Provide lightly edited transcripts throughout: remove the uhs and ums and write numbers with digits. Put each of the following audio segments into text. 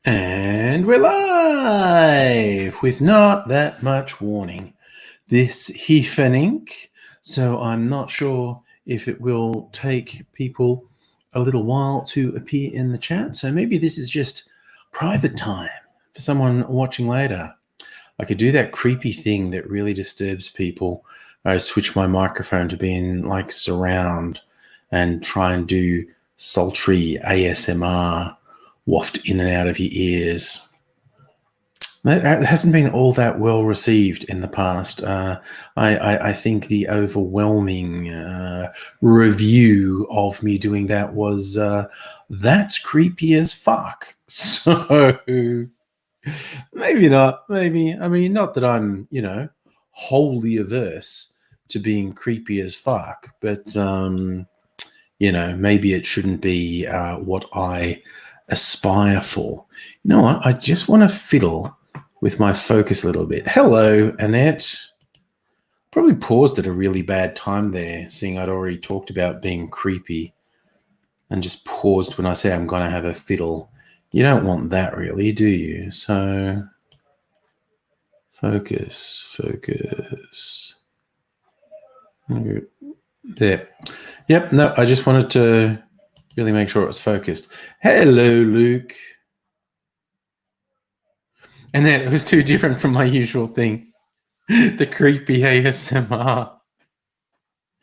And we're live with not that much warning this evening, so I'm not sure if it will take people a little while to appear in the chat. So maybe this is just private time for someone watching later. I could do that creepy thing that really disturbs people. I switch my microphone to be in like surround and try and do sultry ASMR waft in and out of your ears. That hasn't been all that well received in the past. I think the overwhelming review of me doing that was that's creepy as fuck. So maybe not. Maybe. I mean, not that I'm, wholly averse to being creepy as fuck, but maybe it shouldn't be what I aspire for. You know what? I just want to fiddle with my focus a little bit. Hello, Annette. Probably paused at a really bad time there, seeing I'd already talked about being creepy and just paused when I say I'm going to have a fiddle. You don't want that really, do you? So focus. There. Yep, no, I just wanted to really make sure it was focused. Hello, Luke. And then it was too different from my usual thing. The creepy ASMR.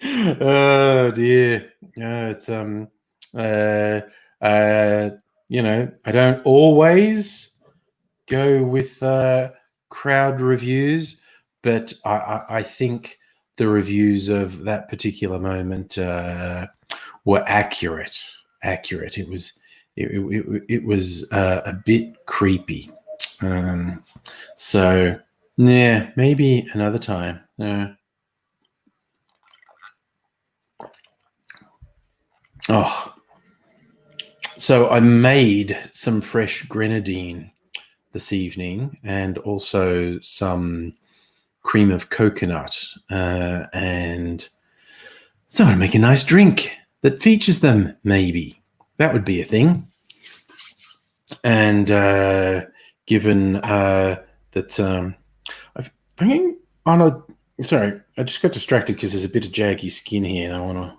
Oh dear. It's I don't always go with crowd reviews, but I think the reviews of that particular moment were accurate. It was a bit creepy. So yeah, maybe another time. So I made some fresh grenadine this evening and also some cream of coconut, and so I'd make a nice drink that features them. Maybe that would be a thing. And given that I'm bringing on a... Sorry, I just got distracted because there's a bit of jaggy skin here. I want to...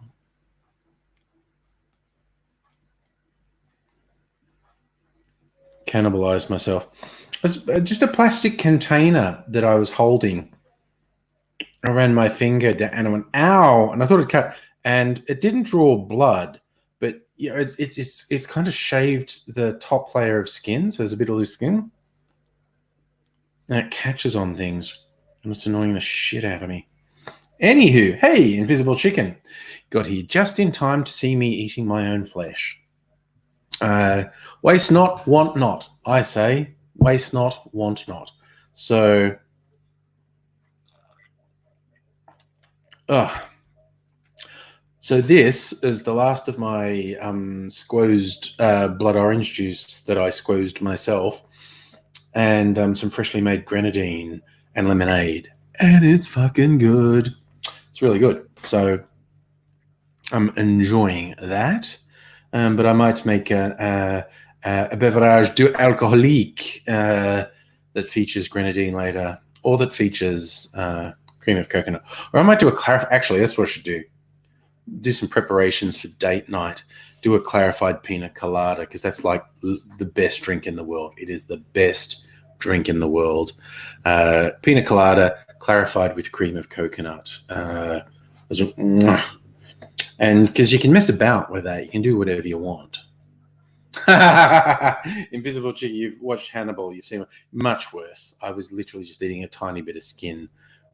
cannibalize myself. It's just a plastic container that I was holding. I ran my finger down and I went, ow, and I thought it cut, and it didn't draw blood, but it's kind of shaved the top layer of skin, so there's a bit of loose skin, and it catches on things, and it's annoying the shit out of me. Anywho, hey, Invisible Chicken, got here just in time to see me eating my own flesh. Waste not, want not. I say, waste not, want not. So, so this is the last of my squozed blood orange juice that I squozed myself, and some freshly made grenadine and lemonade, and it's fucking good. It's really good. So I'm enjoying that. But I might make a beverage du alcoolique that features grenadine later, or that features cream of coconut. Or I might do actually, that's what I should do. Do some preparations for date night. Do a clarified pina colada, because that's like the best drink in the world. It is the best drink in the world. Pina colada clarified with cream of coconut. And because you can mess about with that, you can do whatever you want. Invisible Chicken, you've watched Hannibal, you've seen it. Much worse. I was literally just eating a tiny bit of skin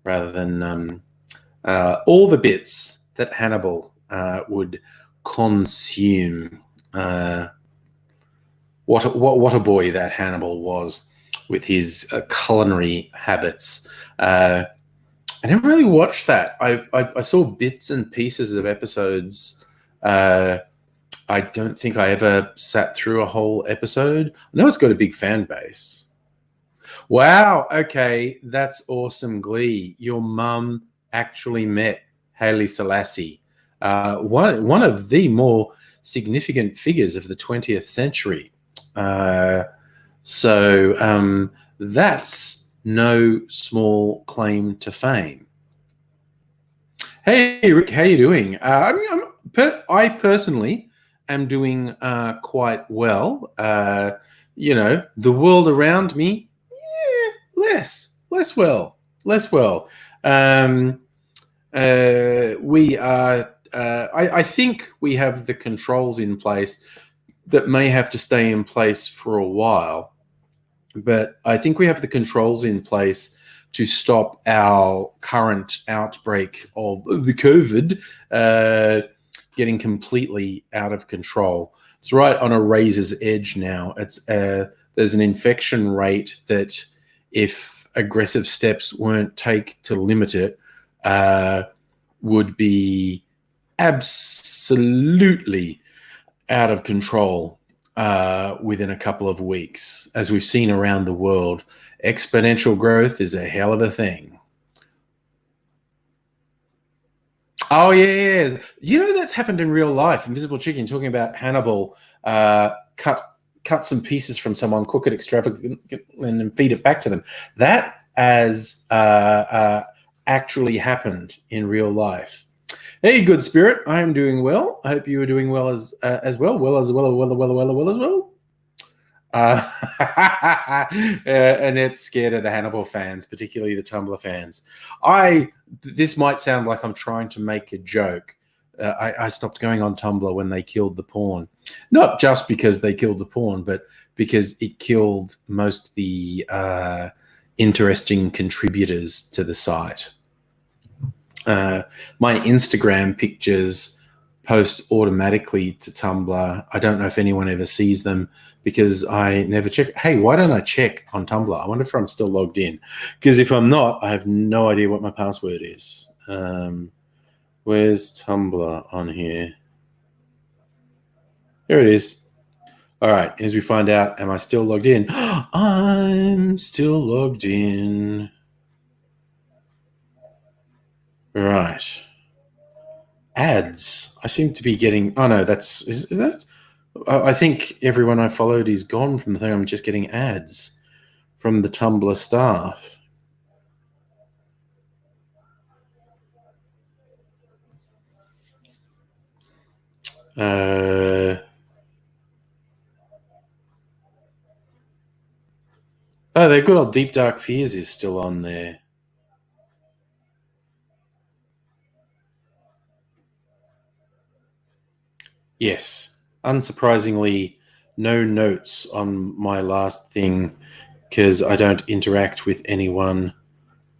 rather than all the bits that Hannibal would consume. What a boy that Hannibal was with his culinary habits. I never really watched that. I saw bits and pieces of episodes. I don't think I ever sat through a whole episode. I know it's got a big fan base. Wow, okay, that's awesome, Glee. Your mum actually met Haile Selassie, one of the more significant figures of the 20th century. So that's no small claim to fame. Hey, Rick, how you doing? I personally am doing quite well. The world around me, less well. We are. I think we have the controls in place that may have to stay in place for a while, but I think we have the controls in place to stop our current outbreak of the COVID getting completely out of control. It's right on a razor's edge now. There's an infection rate that, if aggressive steps weren't taken to limit it, would be absolutely out of control within a couple of weeks. As we've seen around the world, exponential growth is a hell of a thing. Oh, yeah. That's happened in real life. Invisible Chicken, talking about Hannibal, cut some pieces from someone, cook it extravagantly, and feed it back to them. That has actually happened in real life. Hey, good spirit. I am doing well. I hope you are doing well as well. Annette's scared of the Hannibal fans, particularly the Tumblr fans. This might sound like I'm trying to make a joke. I stopped going on Tumblr when they killed the porn. Not just because they killed the porn, but because it killed most of the interesting contributors to the site. My Instagram pictures post automatically to Tumblr. I don't know if anyone ever sees them because I never check. Hey, why don't I check on Tumblr? I wonder if I'm still logged in. Because if I'm not, I have no idea what my password is. Where's Tumblr on here? Here it is. All right, as we find out, am I still logged in? I'm still logged in. Right. Ads. I seem to be getting. Oh no, is that? I think everyone I followed is gone from the thing. I'm just getting ads from the Tumblr staff. Oh, their good old Deep Dark Fears is still on there. Yes. Unsurprisingly, no notes on my last thing because I don't interact with anyone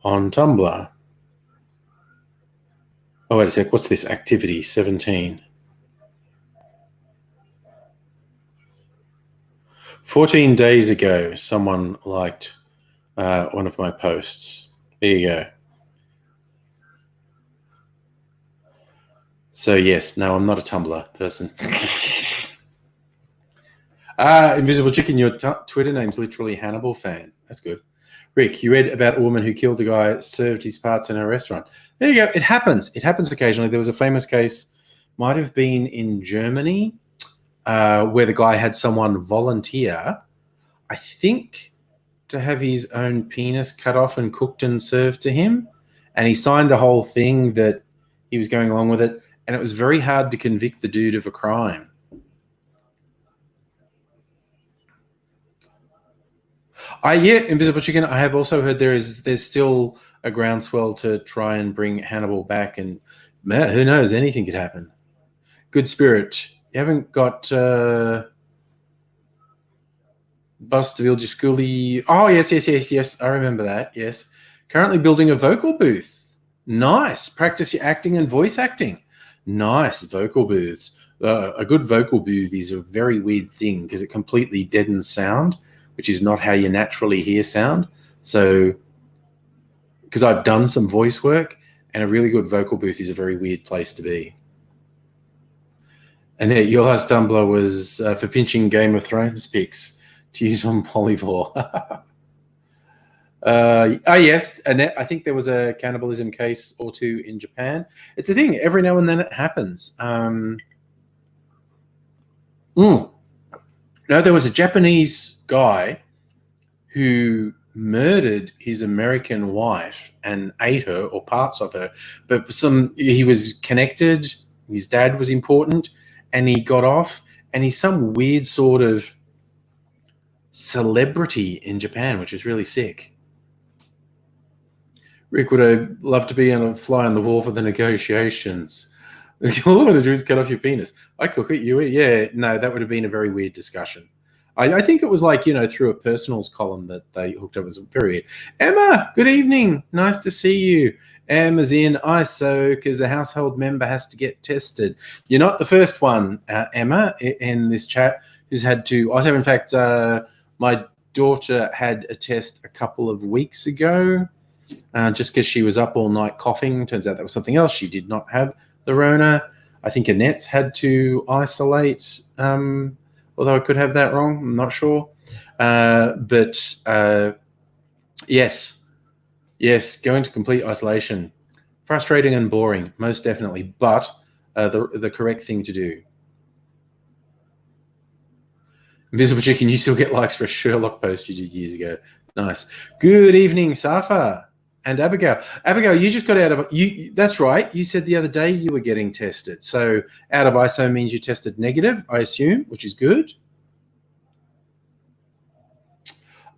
on Tumblr. Oh, wait a sec. What's this? Activity 17. 14 days ago, someone liked one of my posts. There you go. So, yes, no, I'm not a Tumblr person. Invisible Chicken, your Twitter name's literally Hannibal Fan. That's good. Rick, you read about a woman who killed a guy, served his parts in a restaurant. There you go. It happens. It happens occasionally. There was a famous case, might have been in Germany, where the guy had someone volunteer, I think, to have his own penis cut off and cooked and served to him. And he signed a whole thing that he was going along with it. And it was very hard to convict the dude of a crime. Invisible Chicken. I have also heard there's still a groundswell to try and bring Hannibal back, and man, who knows? Anything could happen. Good spirit. You haven't got Busterville Schoolie. Oh yes. I remember that. Yes. Currently building a vocal booth. Nice. Practice your acting and voice acting. Nice vocal booths. A good vocal booth is a very weird thing because it completely deadens sound, which is not how you naturally hear sound. So, because I've done some voice work, and a really good vocal booth is a very weird place to be. And your last Tumblr was for pinching Game of Thrones pics to use on Polyvore. Yes, Annette, I think there was a cannibalism case or two in Japan. It's a thing. Every now and then it happens. No, there was a Japanese guy who murdered his American wife and ate her or parts of her. But he was connected. His dad was important, and he got off. And he's some weird sort of celebrity in Japan, which is really sick. Rick, would I love to be on a fly on the wall for the negotiations? All I want to do is cut off your penis. I cook it, you eat. Yeah, no, that would have been a very weird discussion. I think it was like, through a personals column that they hooked up. It was very weird. Emma, good evening. Nice to see you. Emma's in ISO because a household member has to get tested. You're not the first one, Emma, in this chat who's had to. ISO, in fact, my daughter had a test a couple of weeks ago just because she was up all night coughing. Turns out that was something else. She did not have the Rona. I think Annette's had to isolate, although I could have that wrong. I'm not sure. But yes, go into complete isolation. Frustrating and boring, most definitely, but the correct thing to do. Invisible Chicken, you still get likes for a Sherlock post you did years ago. Nice. Good evening, Safa and Abigail. Abigail, you just got out of you. That's right. You said the other day you were getting tested. So out of ISO means you tested negative, I assume, which is good.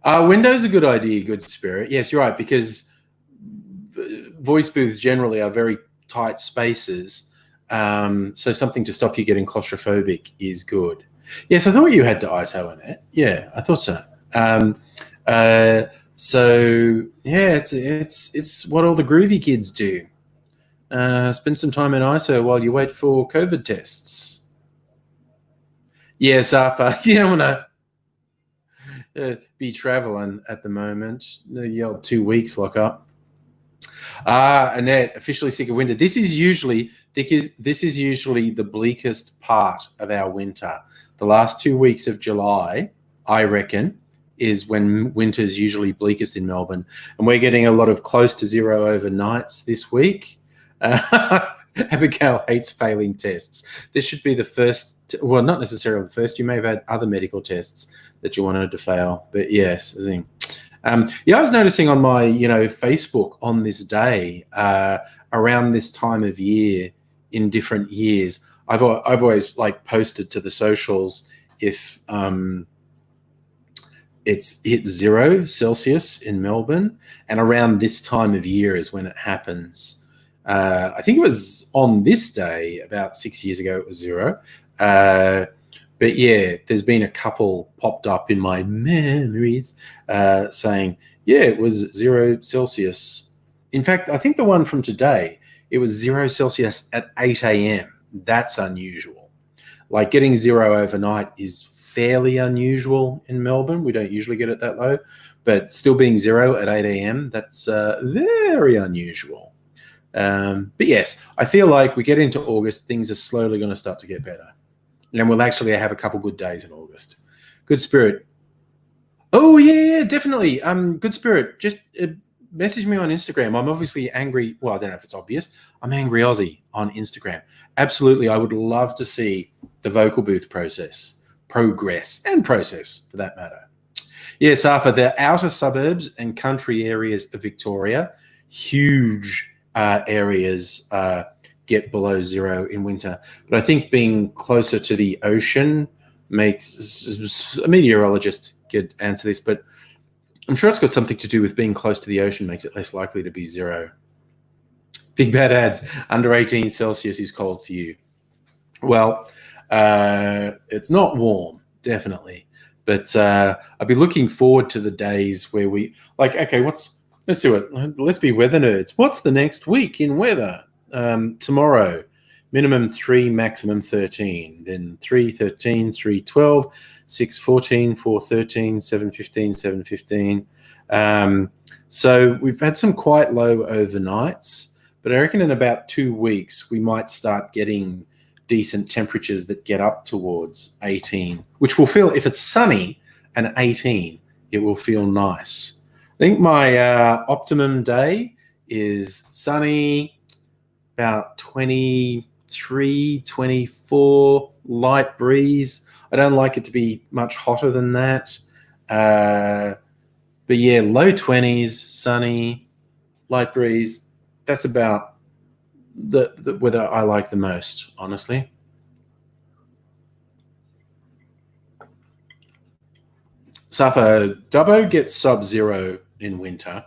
Windows a good idea, good spirit. Yes, you're right, because voice booths generally are very tight spaces. So something to stop you getting claustrophobic is good. Yes, I thought you had to ISO in it. Yeah, I thought so. So yeah, it's what all the groovy kids do. Spend some time in ISO while you wait for COVID tests. Yes, Arthur, you don't want to be traveling at the moment. The old 2 weeks lock up. Annette, officially sick of winter. This is usually the bleakest part of our winter. The last 2 weeks of July, I reckon, is when winter's usually bleakest in Melbourne. And we're getting a lot of close to zero overnights this week. Abigail hates failing tests. This should be the first, well, not necessarily the first. You may have had other medical tests that you wanted to fail. But yes, I was noticing on my, Facebook on this day, around this time of year in different years, I've always posted to the socials if it's hit 0 Celsius in Melbourne, and around this time of year is when it happens. I think it was on this day about 6 years ago, it was 0. But yeah, there's been a couple popped up in my memories saying, yeah, it was 0 Celsius. In fact, I think the one from today, it was 0 Celsius at 8 a.m. That's unusual. Like getting 0 overnight is fairly unusual in Melbourne. We don't usually get it that low, but still being 0 at 8 a.m., that's very unusual. But yes, I feel like we get into August, things are slowly going to start to get better. And we'll actually have a couple good days in August. Good spirit. Oh, yeah, definitely. Good spirit. Just message me on Instagram. I'm obviously angry. Well, I don't know if it's obvious. I'm Angry Aussie on Instagram. Absolutely. I would love to see the vocal booth progress, for that matter. Yes, Arthur, the outer suburbs and country areas of Victoria, huge areas get below 0 in winter. But I think being closer to the ocean makes, a meteorologist could answer this, but I'm sure it's got something to do with being close to the ocean makes it less likely to be 0. Big Bad Ads, under 18 Celsius is cold for you. Well, it's not warm, definitely. But I'll be looking forward to the days where we, let's do it. Let's be weather nerds. What's the next week in weather? Tomorrow, minimum 3, maximum 13. Then 3, 13, 3, 12, 6, 14, 4, 13, 7, 15, 7, 15. So we've had some quite low overnights, but I reckon in about 2 weeks, we might start getting decent temperatures that get up towards 18, which will feel, if it's sunny and 18, it will feel nice. I think my optimum day is sunny, about 23, 24, light breeze. I don't like it to be much hotter than that. But yeah, low 20s, sunny, light breeze. That's about the weather I like the most, honestly. Safa, Dubbo gets sub-zero in winter.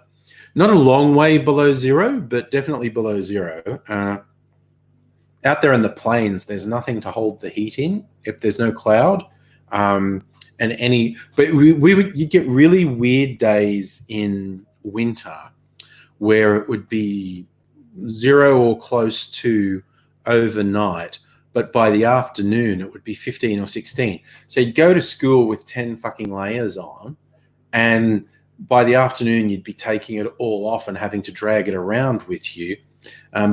Not a long way below zero, but definitely below zero. Out there in the plains, there's nothing to hold the heat in if there's no cloud. But you get really weird days in winter where it would be zero or close to overnight, but by the afternoon it would be 15 or 16. So you'd go to school with 10 fucking layers on, and by the afternoon you'd be taking it all off and having to drag it around with you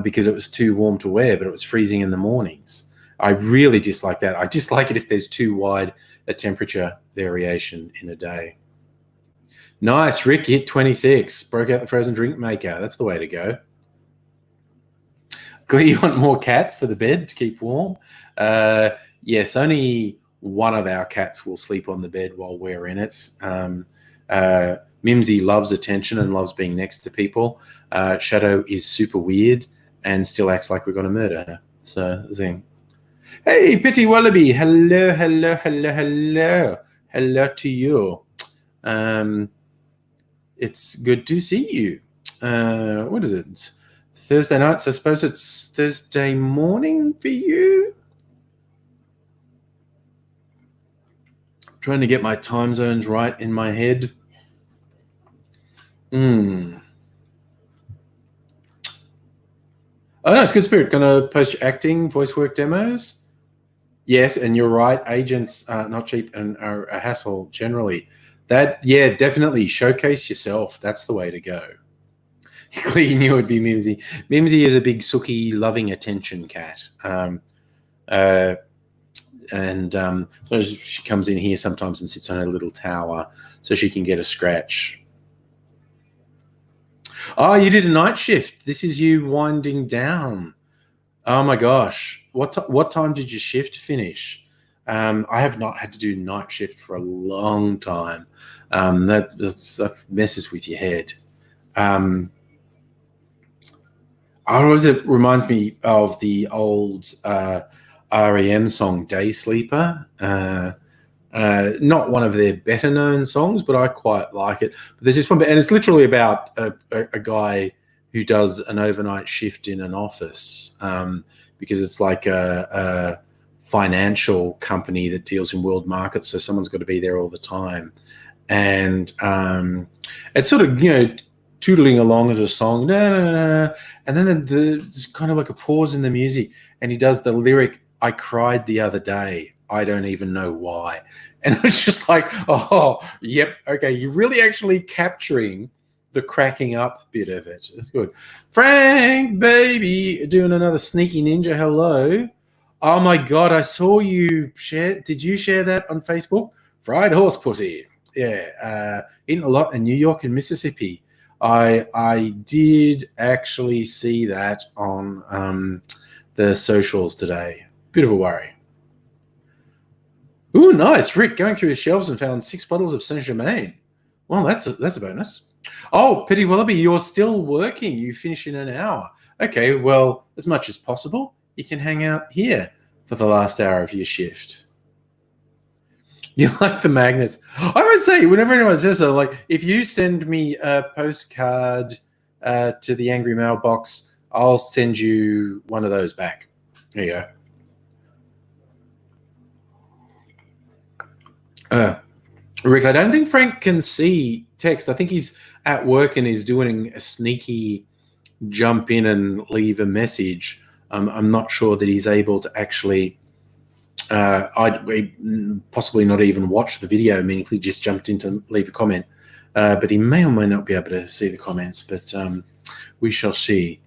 because it was too warm to wear, but it was freezing in the mornings. I really dislike that. I dislike it if there's too wide a temperature variation in a day. Nice. Rick hit 26. Broke out the frozen drink maker. That's the way to go. Glee, you want more cats for the bed to keep warm? Yes, only one of our cats will sleep on the bed while we're in it. Mimsy loves attention and loves being next to people. Shadow is super weird and still acts like we're going to murder her. So, zing. Hey, Pity Wallaby. Hello, hello, hello, hello. Hello to you. It's good to see you. What is it? It's Thursday night, so I suppose it's Thursday morning for you? Trying to get my time zones right in my head. Oh, no, it's good spirit. Going to post your acting, voice work demos? Yes, and you're right. Agents are not cheap and are a hassle generally. Yeah, definitely showcase yourself. That's the way to go. You knew it'd be Mimsy. Mimsy is a big, sooky, loving attention cat. So she comes in here sometimes and sits on her little tower so she can get a scratch. Oh, you did a night shift. This is you winding down. Oh my gosh. What time did your shift finish? I have not had to do night shift for a long time. That messes with your head. It reminds me of the old REM song Day Sleeper. Not one of their better known songs, but I quite like it. But there's this one, and it's literally about a guy who does an overnight shift in an office because it's like a financial company that deals in world markets. So someone's got to be there all the time. And it's sort of, tootling along as a song. And then there's kind of like a pause in the music. And he does the lyric, I cried the other day. I don't even know why. And it's just like, oh, yep, okay, you're really actually capturing the cracking up bit of it. It's good. Frank, baby, doing another sneaky ninja hello. Oh my God, I saw you share. Did you share that on Facebook? Fried horse pussy. Yeah, eating a lot in New York and Mississippi. I did actually see that on the socials today. Bit of a worry. Ooh, nice. Rick going through his shelves and found 6 bottles of Saint-Germain. Well, that's a bonus. Oh, Petty Wallaby, you're still working. You finish in an hour. Okay, well, as much as possible, you can hang out here for the last hour of your shift. You like the magnets. I would say, whenever anyone says that, like, if you send me a postcard to the Angry Mailbox, I'll send you one of those back. There you go. Rick, I don't think Frank can see text. I think he's at work and he's doing a sneaky jump in and leave a message. I'm not sure that he's able to actually possibly not even watch the video, meaning he just jumped in to leave a comment. But he may or may not be able to see the comments, but we shall see.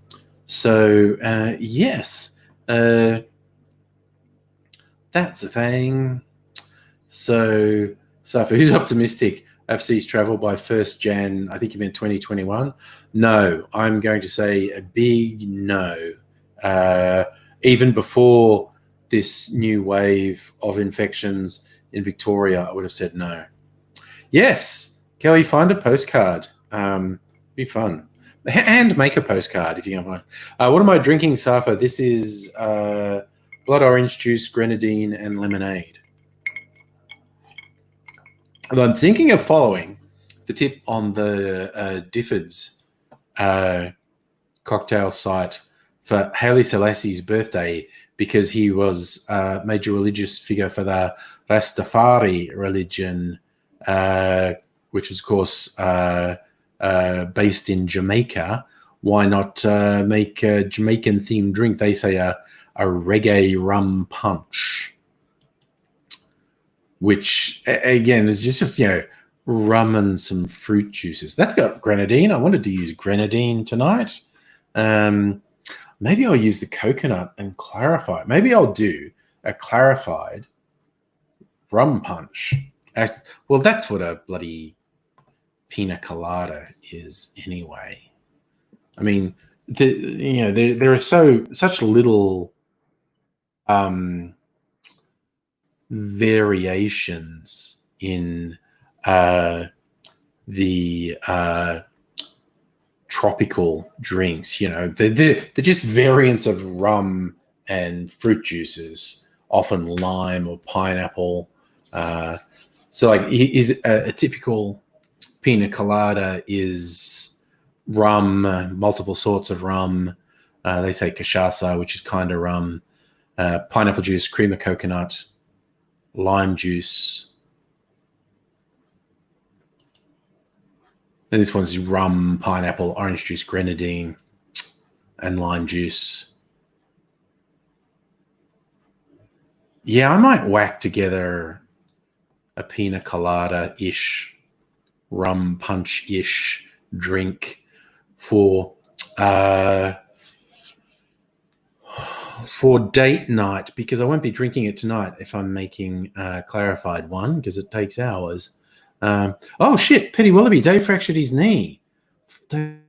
So, yes, that's a thing. So who's optimistic? FC's travel by 1st Jan, I think you meant 2021. No, I'm going to say a big no. Even before this new wave of infections in Victoria, I would have said no. Yes, Kelly, find a postcard. Be fun. And make a postcard if you can find. What am I drinking, Safa? This is blood orange juice, grenadine, and lemonade. And I'm thinking of following the tip on the Difford's cocktail site for Haile Selassie's birthday, because he was a major religious figure for the Rastafari religion, which was, of course, based in Jamaica. Why not make a Jamaican-themed drink? They say a reggae rum punch, which, again, is just rum and some fruit juices. That's got grenadine. I wanted to use grenadine tonight. Maybe I'll use the coconut and clarify. Maybe I'll do a clarified rum punch. Well, that's what a bloody pina colada is anyway. I mean, there are such little variations in the tropical drinks. They're just variants of rum and fruit juices, often lime or pineapple. So like, is a typical pina colada is rum, multiple sorts of rum. They say cachaça, which is kind of rum, pineapple juice, cream of coconut, lime juice. And this one's rum, pineapple, orange juice, grenadine, and lime juice. Yeah, I might whack together a pina colada-ish, rum punch-ish drink for date night, because I won't be drinking it tonight if I'm making a clarified one, because it takes hours. Oh shit, Petty Wallaby, Dave fractured his knee. Talking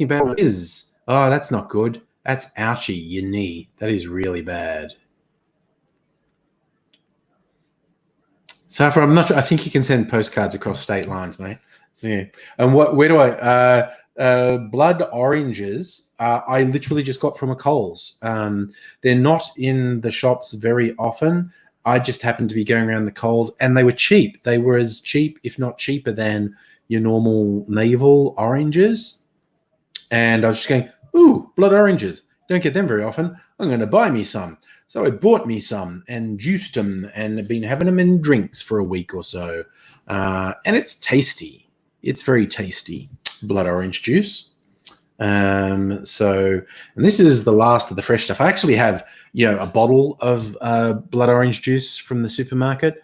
about what is. Oh, that's not good. That's ouchy, your knee. That is really bad. So I'm not sure. I think you can send postcards across state lines, mate. So, yeah. And where do I blood oranges, I literally just got from a Coles. They're not in the shops very often. I just happened to be going around the Coles, and they were cheap. They were as cheap, if not cheaper, than your normal navel oranges. And I was just going, ooh, blood oranges. Don't get them very often. I'm going to buy me some. So I bought me some and juiced them and have been having them in drinks for a week or so. And it's tasty. It's very tasty, blood orange juice. And this is the last of the fresh stuff. I actually have, a bottle of blood orange juice from the supermarket,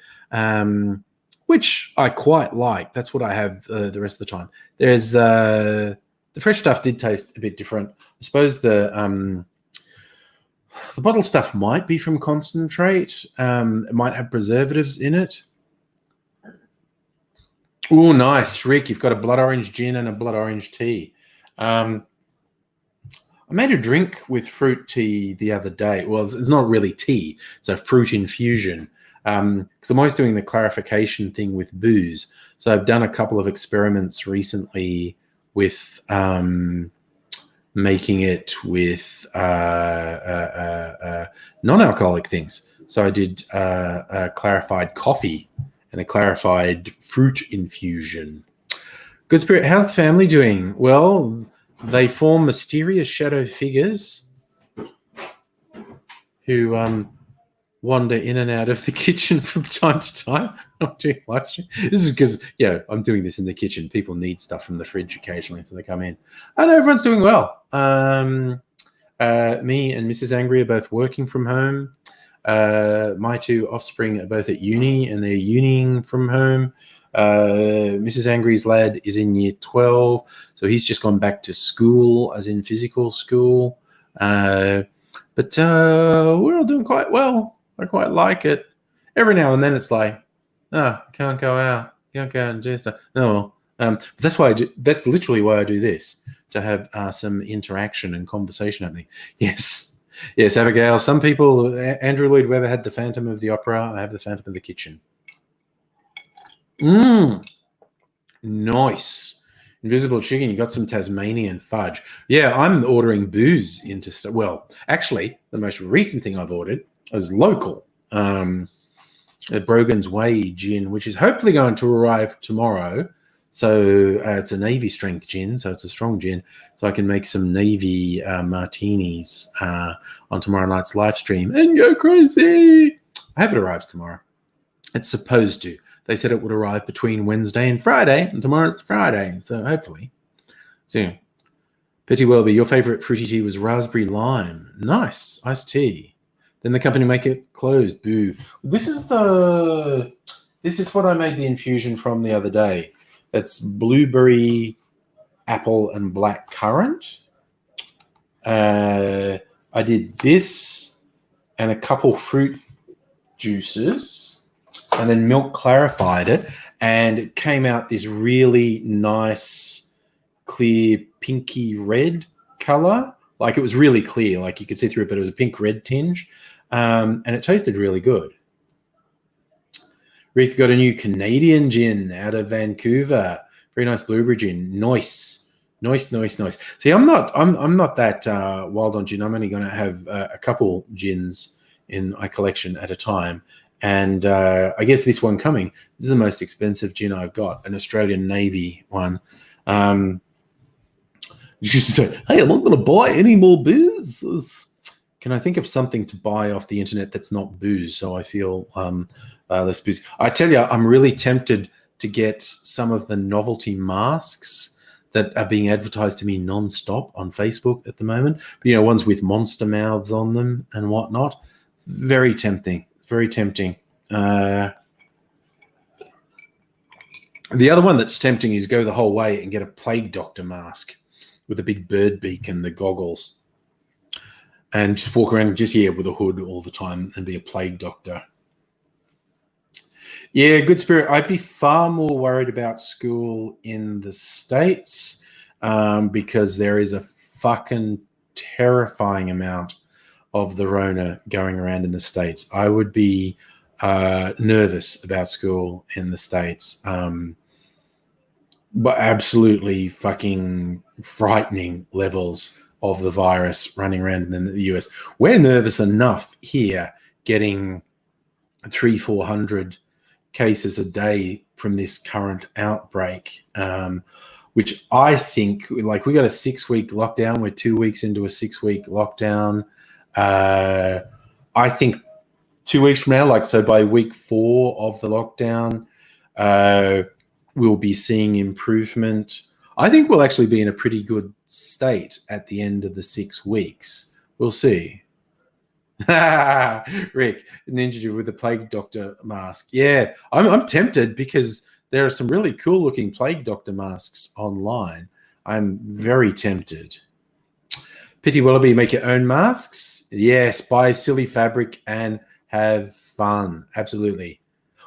which I quite like. That's what I have the rest of the time. There's the fresh stuff did taste a bit different. I suppose the bottle stuff might be from concentrate. It might have preservatives in it. Oh, nice, Rick. You've got a blood orange gin and a blood orange tea. I made a drink with fruit tea the other day. Well, it's not really tea. It's a fruit infusion. Because I'm always doing the clarification thing with booze. So I've done a couple of experiments recently with making it with non-alcoholic things. So I did a clarified coffee and a clarified fruit infusion. Good Spirit, how's the family doing? Well, they form mysterious shadow figures who wander in and out of the kitchen from time to time. I'm doing live stream. This is because, I'm doing this in the kitchen. People need stuff from the fridge occasionally, so they come in. I know everyone's doing well. Me and Mrs. Angry are both working from home. My two offspring are both at uni, and they're uniing from home. Mrs. Angry's lad is in year 12, so he's just gone back to school, as in physical school. But we're all doing quite well. I quite like it. Every now and then it's like, I can't go out. Can't go out and do stuff. No, but that's why that's literally why I do this, to have some interaction and conversation happening. Yes, Abigail. Some people, Andrew Lloyd Webber had the Phantom of the Opera. I have the Phantom of the Kitchen. Nice. Invisible chicken, you got some Tasmanian fudge. Yeah, I'm ordering booze into well, actually, the most recent thing I've ordered is local. Brogan's Way gin, which is hopefully going to arrive tomorrow. So it's a Navy strength gin, so it's a strong gin. So I can make some Navy martinis on tomorrow night's live stream and go crazy. I hope it arrives tomorrow. It's supposed to. They said it would arrive between Wednesday and Friday, and tomorrow's Friday, so hopefully. So, yeah. Petty Welby, your favorite fruity tea was raspberry lime. Nice, iced tea. Then the company make it closed. Boo. This is what I made the infusion from the other day. It's blueberry, apple, and black currant. I did this and a couple fruit juices, and then milk clarified it, and it came out this really nice, clear, pinky red color. Like it was really clear, like you could see through it, but it was a pink red tinge, and it tasted really good. Rick got a new Canadian gin out of Vancouver. Very nice blueberry gin. Nice. See, I'm not that wild on gin. I'm only going to have a couple gins in my collection at a time. And I guess this one coming, this is the most expensive gin I've got, an Australian Navy one. You just say, hey, I'm not going to buy any more booze. Can I think of something to buy off the internet that's not booze? So I feel less booze. I tell you, I'm really tempted to get some of the novelty masks that are being advertised to me nonstop on Facebook at the moment. But, ones with monster mouths on them and whatnot. It's very tempting. Very tempting. The other one that's tempting is go the whole way and get a plague doctor mask with a big bird beak and the goggles, and just walk around with a hood all the time and be a plague doctor. Yeah, good spirit. I'd be far more worried about school in the States because there is a fucking terrifying amount of the Rona going around in the States. I would be nervous about school in the States, but absolutely fucking frightening levels of the virus running around in the US. We're nervous enough here getting 300-400 cases a day from this current outbreak, which I think, like, we got a 6-week lockdown. We're 2 weeks into a 6-week lockdown. I think 2 weeks from now, like, so by week 4 of the lockdown, we'll be seeing improvement. I think we'll actually be in a pretty good state at the end of the 6 weeks. We'll see. Rick, Ninja with the plague doctor mask. Yeah, I'm tempted because there are some really cool looking plague doctor masks online. I'm very tempted. Pity Wallaby, make your own masks? Yes, buy silly fabric and have fun. Absolutely.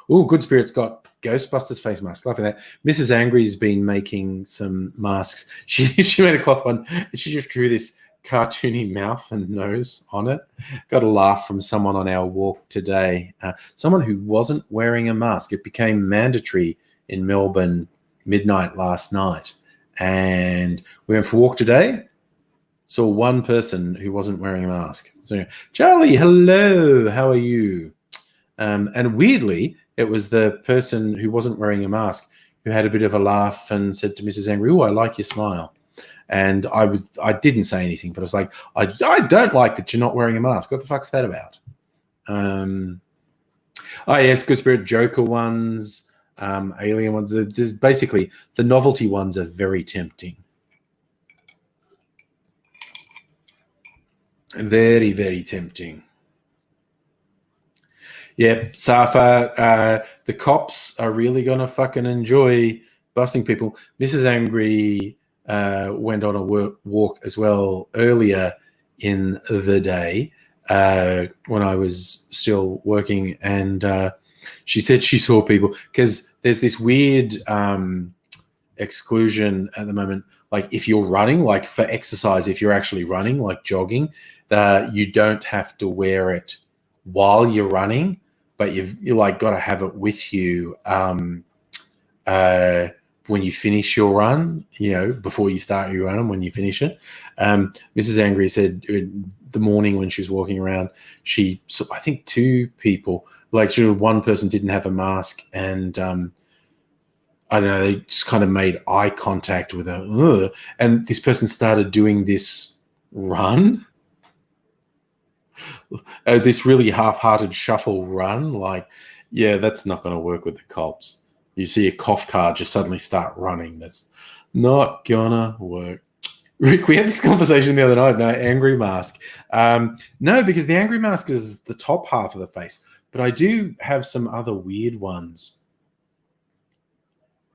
Oh, Good Spirit's got Ghostbusters face mask. Loving that. Mrs. Angry's been making some masks. She made a cloth one and she just drew this cartoony mouth and nose on it. Got a laugh from someone on our walk today. Someone who wasn't wearing a mask. It became mandatory in Melbourne midnight last night. And we went for a walk today. Saw one person who wasn't wearing a mask. So, Charlie, hello, how are you? And weirdly, it was the person who wasn't wearing a mask who had a bit of a laugh and said to Mrs. Angry, "Oh, I like your smile." And I didn't say anything, but I was like, I don't like that you're not wearing a mask. What the fuck's that about? Oh yes, Good Spirit Joker ones, alien ones. There's basically the novelty ones are very tempting. Very, very tempting. Yep, Safa, the cops are really going to fucking enjoy busting people. Mrs. Angry went on a walk as well earlier in the day when I was still working, and she said she saw people, because there's this weird exclusion at the moment. Like, if you're running, like for exercise, if you're actually running, like jogging, you don't have to wear it while you're running, but you've like got to have it with you when you finish your run, before you start your run and when you finish it. Mrs. Angry said the morning when she was walking around, I think two people, one person didn't have a mask, and I don't know, they just kind of made eye contact with her. And this person started doing this run, this really half-hearted shuffle run. That's not going to work with the cops. You see a cough car just suddenly start running. That's not going to work. Rick, we had this conversation the other night. No, angry mask. No, because the angry mask is the top half of the face. But I do have some other weird ones.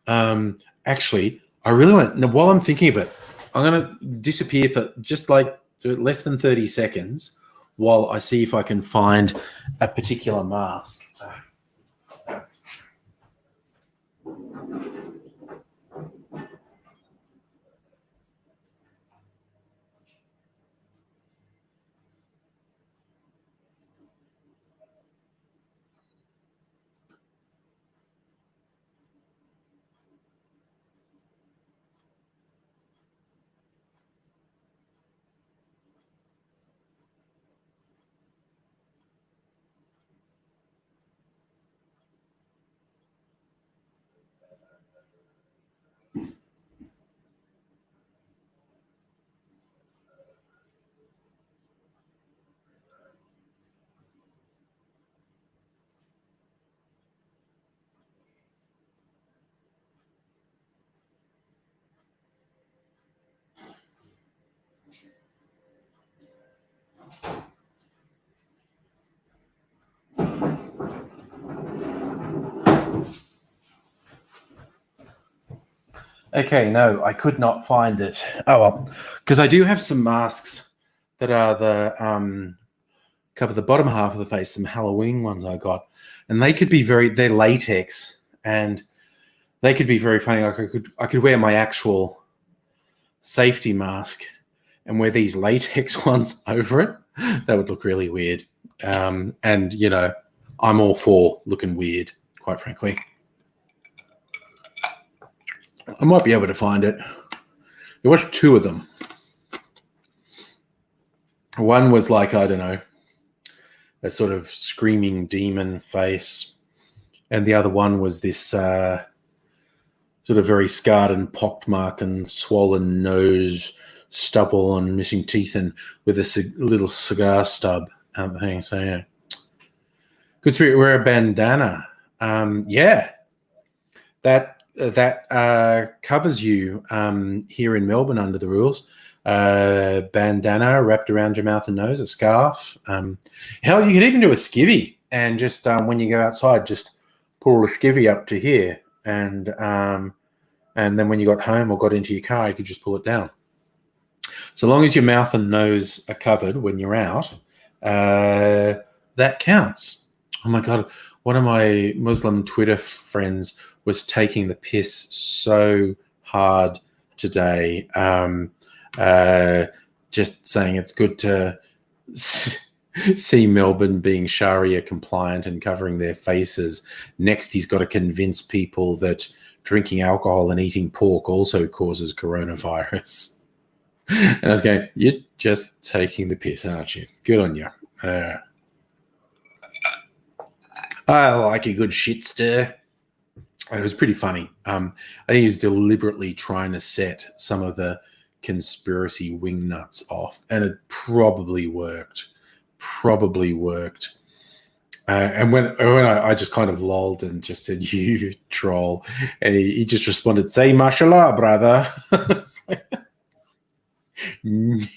Actually, I really want. Now, while I'm thinking of it, I'm going to disappear for just less than 30 seconds while I see if I can find a particular mask. Okay, no, I could not find it. Oh, well, because I do have some masks that are the cover the bottom half of the face, some Halloween ones I got, and they could be they're latex, and they could be very funny. I could wear my actual safety mask and wear these latex ones over it. That would look really weird. And I'm all for looking weird, quite frankly. I might be able to find it. There was two of them. One was I don't know, a sort of screaming demon face. And the other one was this sort of very scarred and pockmarked and swollen nose, stubble on missing teeth, and with a little cigar stub out the thing. So, yeah. Good Spirit, wear a bandana. That covers you here in Melbourne under the rules. Bandana wrapped around your mouth and nose, a scarf. Hell, you could even do a skivvy, and just when you go outside, just pull the skivvy up to here, and then when you got home or got into your car, you could just pull it down. So long as your mouth and nose are covered when you're out, that counts. Oh my God, one of my Muslim Twitter friends was taking the piss so hard today, just saying it's good to see Melbourne being Sharia compliant and covering their faces. Next, he's got to convince people that drinking alcohol and eating pork also causes coronavirus. And I was going, you're just taking the piss, aren't you? Good on you. I like a good shit stir. It was pretty funny. I think he's deliberately trying to set some of the conspiracy wingnuts off, and it probably worked. And when I just kind of lolled and just said, "You troll," and he just responded, "Say mashallah, brother." he's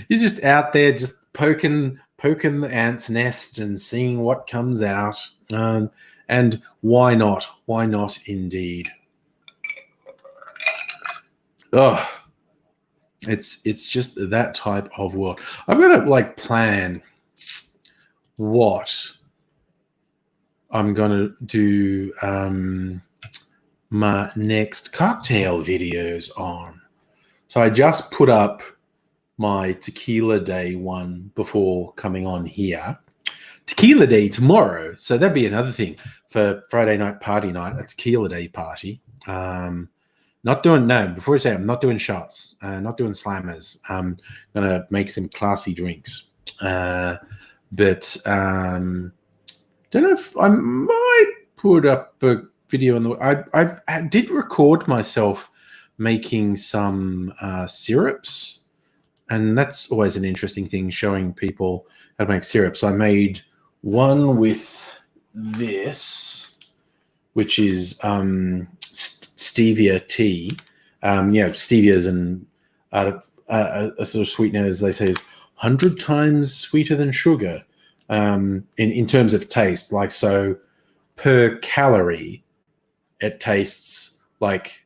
just out there just poking the ant's nest and seeing what comes out. And why not? Why not indeed? Oh, it's just that type of world. I've got to plan what I'm gonna do my next cocktail videos on. So I just put up my Tequila Day one before coming on here. Tequila Day tomorrow. So that'd be another thing for Friday night party night. A Tequila Day party. Not doing, no, before I say I'm not doing shots, not doing slammers. I'm going to make some classy drinks. But don't know if I might put up a video on the. I did record myself making some syrups, and that's always an interesting thing, showing people how to make syrups. I made one with this, which is Stevia Tea. Stevia's and a sort of sweetener, as they say, is 100 times sweeter than sugar in terms of taste. Like, so per calorie, it tastes like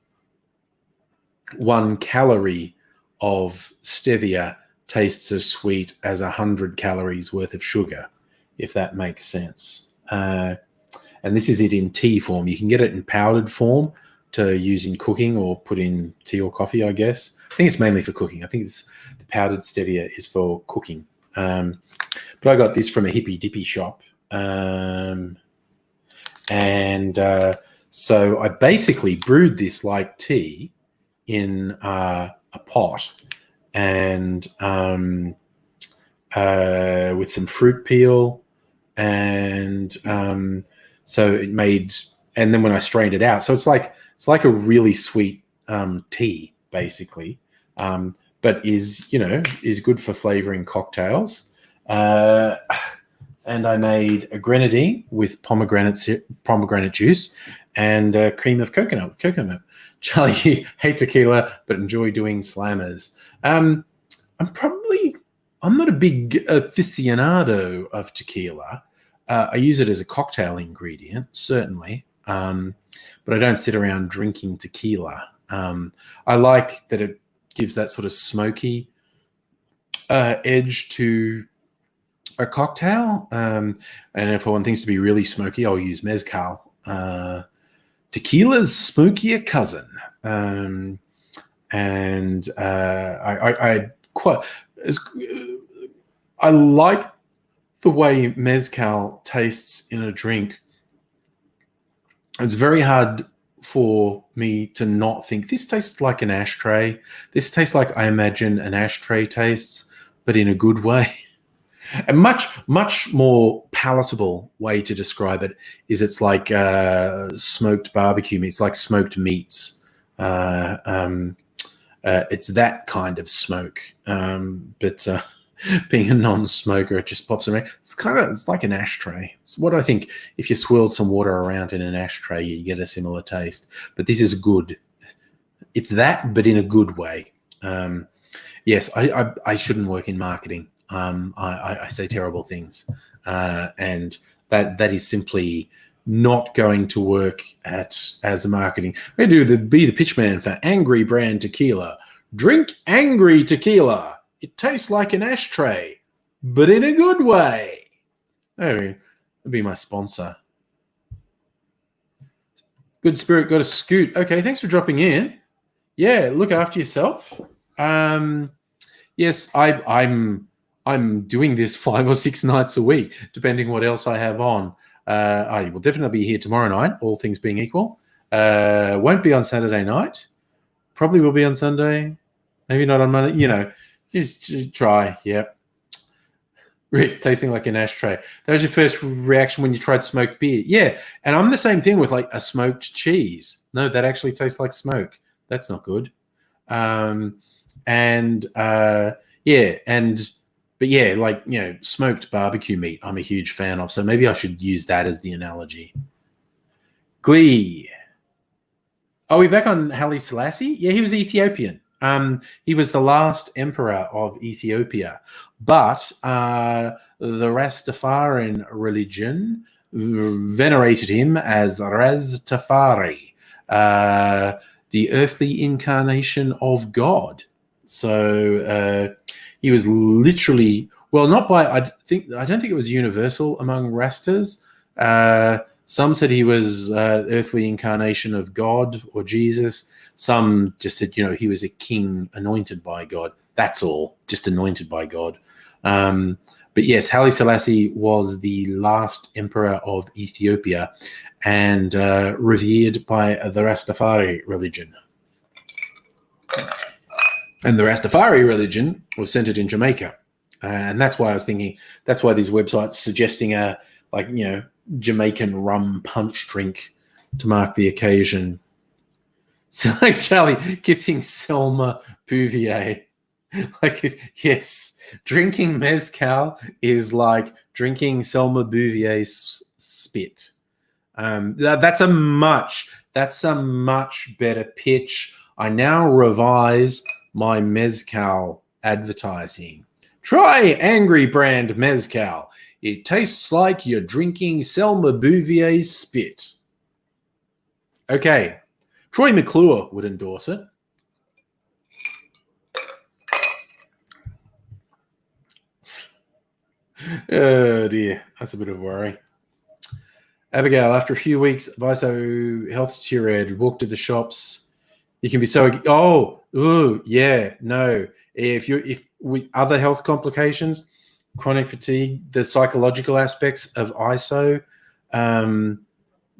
1 calorie of stevia tastes as sweet as 100 calories worth of sugar, if that makes sense. And this is it in tea form. You can get it in powdered form to use in cooking or put in tea or coffee, I guess. I think it's mainly for cooking. I think it's the powdered stevia is for cooking. But I got this from a hippy dippy shop. So I basically brewed this like tea in a pot, and with some fruit peel, and so it made. And then when I strained it out, so it's like a really sweet tea, basically, but is good for flavoring cocktails. And I made a grenadine with pomegranate juice and cream of coconut with coconut. Charlie, hate tequila, but enjoy doing slammers. I'm not a big aficionado of tequila. I use it as a cocktail ingredient, certainly, but I don't sit around drinking tequila. I like that it gives that sort of smoky edge to a cocktail. And if I want things to be really smoky, I'll use mezcal. Tequila's smokier cousin. I like the way mezcal tastes in a drink. It's very hard for me to not think this tastes like an ashtray. This tastes like I imagine an ashtray tastes, but in a good way. A much more palatable way to describe it is it's like smoked barbecue meat. It's like smoked meats. It's that kind of smoke. But being a non-smoker, it just pops around. It's like an ashtray. It's what I think. If you swirled some water around in an ashtray, you get a similar taste. But this is good. It's that, but in a good way. Yes, I shouldn't work in marketing. I say terrible things, and that is simply not going to work as a marketing. I do be the pitchman for Angry Brand Tequila. Drink Angry Tequila. It tastes like an ashtray, but in a good way. Oh, that'd be my sponsor. Good Spirit got a scoot. Okay, thanks for dropping in. Yeah, look after yourself. Yes, I'm doing this 5 or 6 nights a week, depending what else I have on. I will definitely be here tomorrow night, all things being equal. Won't be on Saturday night. Probably will be on Sunday. Maybe not on Monday. Just try. Yep. Rick, tasting like an ashtray. That was your first reaction when you tried smoked beer. Yeah, and I'm the same thing with like a smoked cheese. No, that actually tastes like smoke. That's not good. Smoked barbecue meat, I'm a huge fan of. So maybe I should use that as the analogy. Glee. Are we back on Haile Selassie? Yeah, he was Ethiopian. He was the last emperor of Ethiopia. But the Rastafarian religion venerated him as Rastafari, the earthly incarnation of God. So he was literally, well, not by, I don't think it was universal among Rastas. Some said he was earthly incarnation of God or Jesus. Some just said, he was a king anointed by God. That's all, just anointed by God. But yes, Haile Selassie was the last emperor of Ethiopia and revered by the Rastafari religion. And the Rastafari religion was centered in Jamaica. And that's why I was thinking, that's why these websites suggesting a, like, you know, Jamaican rum punch drink to mark the occasion. So like Charlie kissing Selma Bouvier. Like, yes, drinking mezcal is like drinking Selma Bouvier's spit. That's a much better pitch. I now revise my mezcal advertising. Try Angry Brand Mezcal. It tastes like you're drinking Selma Bouvier's spit. Okay, Troy McClure would endorse it. Oh dear, that's a bit of a worry. Abigail, after a few weeks of ISO health deteriorated, walked to the shops. You can be so, yeah, no. If with other health complications, chronic fatigue, the psychological aspects of ISO,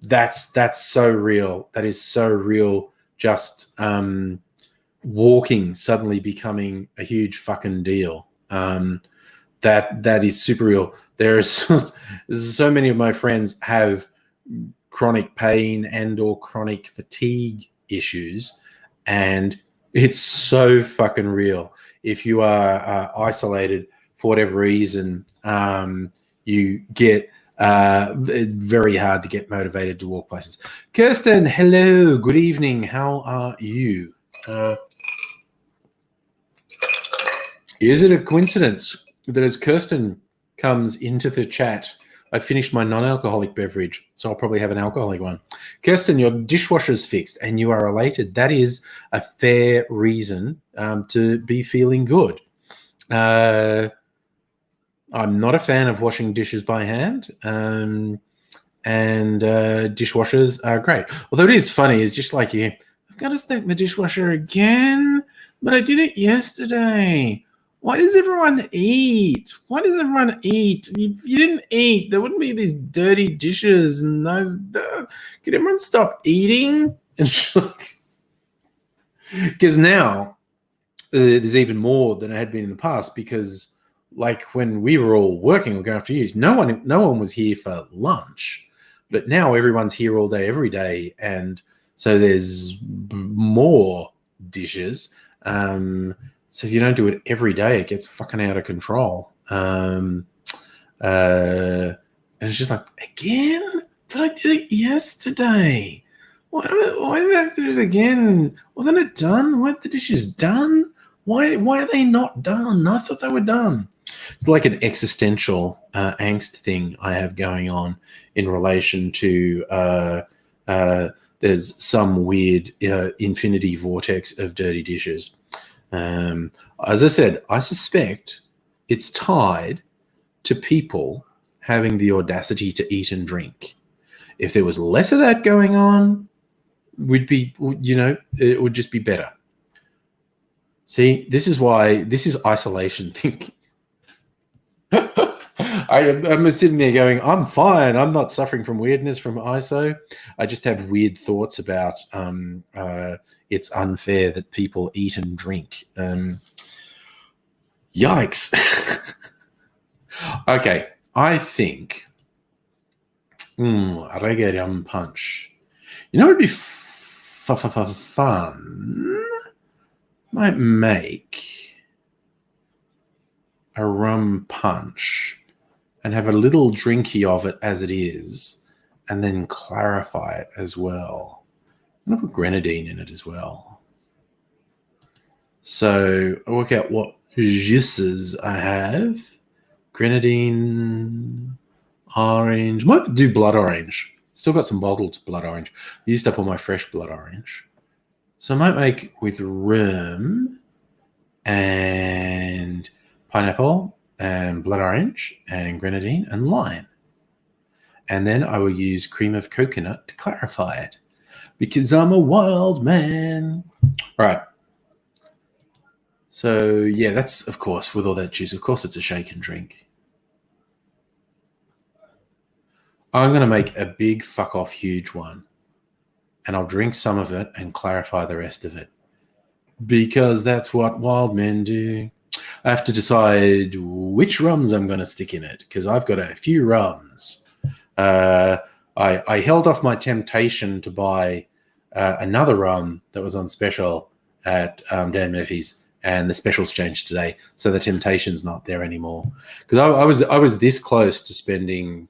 that's so real. That is so real. Just walking suddenly becoming a huge fucking deal. That is super real. There's so many of my friends have chronic pain and or chronic fatigue issues, and it's so fucking real. If you are isolated for whatever reason, you get very hard to get motivated to walk places. Kirsten, hello, good evening. How are you? Is it a coincidence that as Kirsten comes into the chat, I finished my non-alcoholic beverage, so I'll probably have an alcoholic one. Kirsten, your dishwasher's fixed and you are elated. That is a fair reason to be feeling good. I'm not a fan of washing dishes by hand, and dishwashers are great. Although it is funny, it's just like, yeah, I've got to stack the dishwasher again, but I did it yesterday. Why does everyone eat? Why does everyone eat? If you didn't eat, there wouldn't be these dirty dishes and those. Could everyone stop eating? Because now there's even more than it had been in the past. Because like when we were all working or going after use, no one was here for lunch, but now everyone's here all day, every day, and so there's more dishes. So if you don't do it every day, it gets fucking out of control. And it's just like, again? But I did it yesterday. Why do I have to do it again? Wasn't it done? Weren't the dishes done? Why are they not done? I thought they were done. It's like an existential angst thing I have going on in relation to there's some weird infinity vortex of dirty dishes. As I said, I suspect it's tied to people having the audacity to eat and drink. If there was less of that going on, it would just be better. See, this is isolation thinking. I'm sitting there going, I'm fine. I'm not suffering from weirdness from ISO. I just have weird thoughts about it's unfair that people eat and drink. Yikes. Okay, I think Reggae Rum Punch. You know what would be fun? Might make a rum punch and have a little drinky of it as it is, and then clarify it as well. I'm going to put grenadine in it as well. So I'll work out what juices I have. Grenadine, orange. Might do blood orange. Still got some bottled blood orange. I used up all my fresh blood orange. So I might make with rum and pineapple and blood orange and grenadine and lime. And then I will use cream of coconut to clarify it because I'm a wild man. All right. So, yeah, that's, of course, with all that juice, of course, it's a shake and drink. I'm going to make a big fuck off huge one, and I'll drink some of it and clarify the rest of it, because that's what wild men do. I have to decide which rums I'm going to stick in it, because I've got a few rums. I held off my temptation to buy another rum that was on special at Dan Murphy's, and the special's changed today, so the temptation's not there anymore. Because I was this close to spending,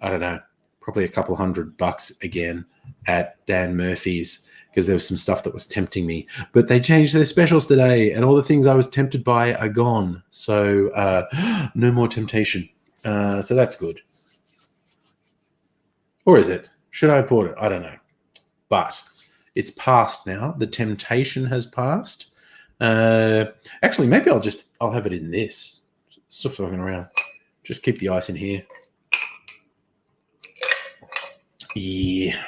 I don't know, probably a couple $100 again at Dan Murphy's, because there was some stuff that was tempting me. But they changed their specials today, and all the things I was tempted by are gone. So no more temptation. So that's good. Or is it? Should I have bought it? I don't know. But it's passed now. The temptation has passed. Actually, maybe I'll have it in this. Stop talking around. Just keep the ice in here. Yeah.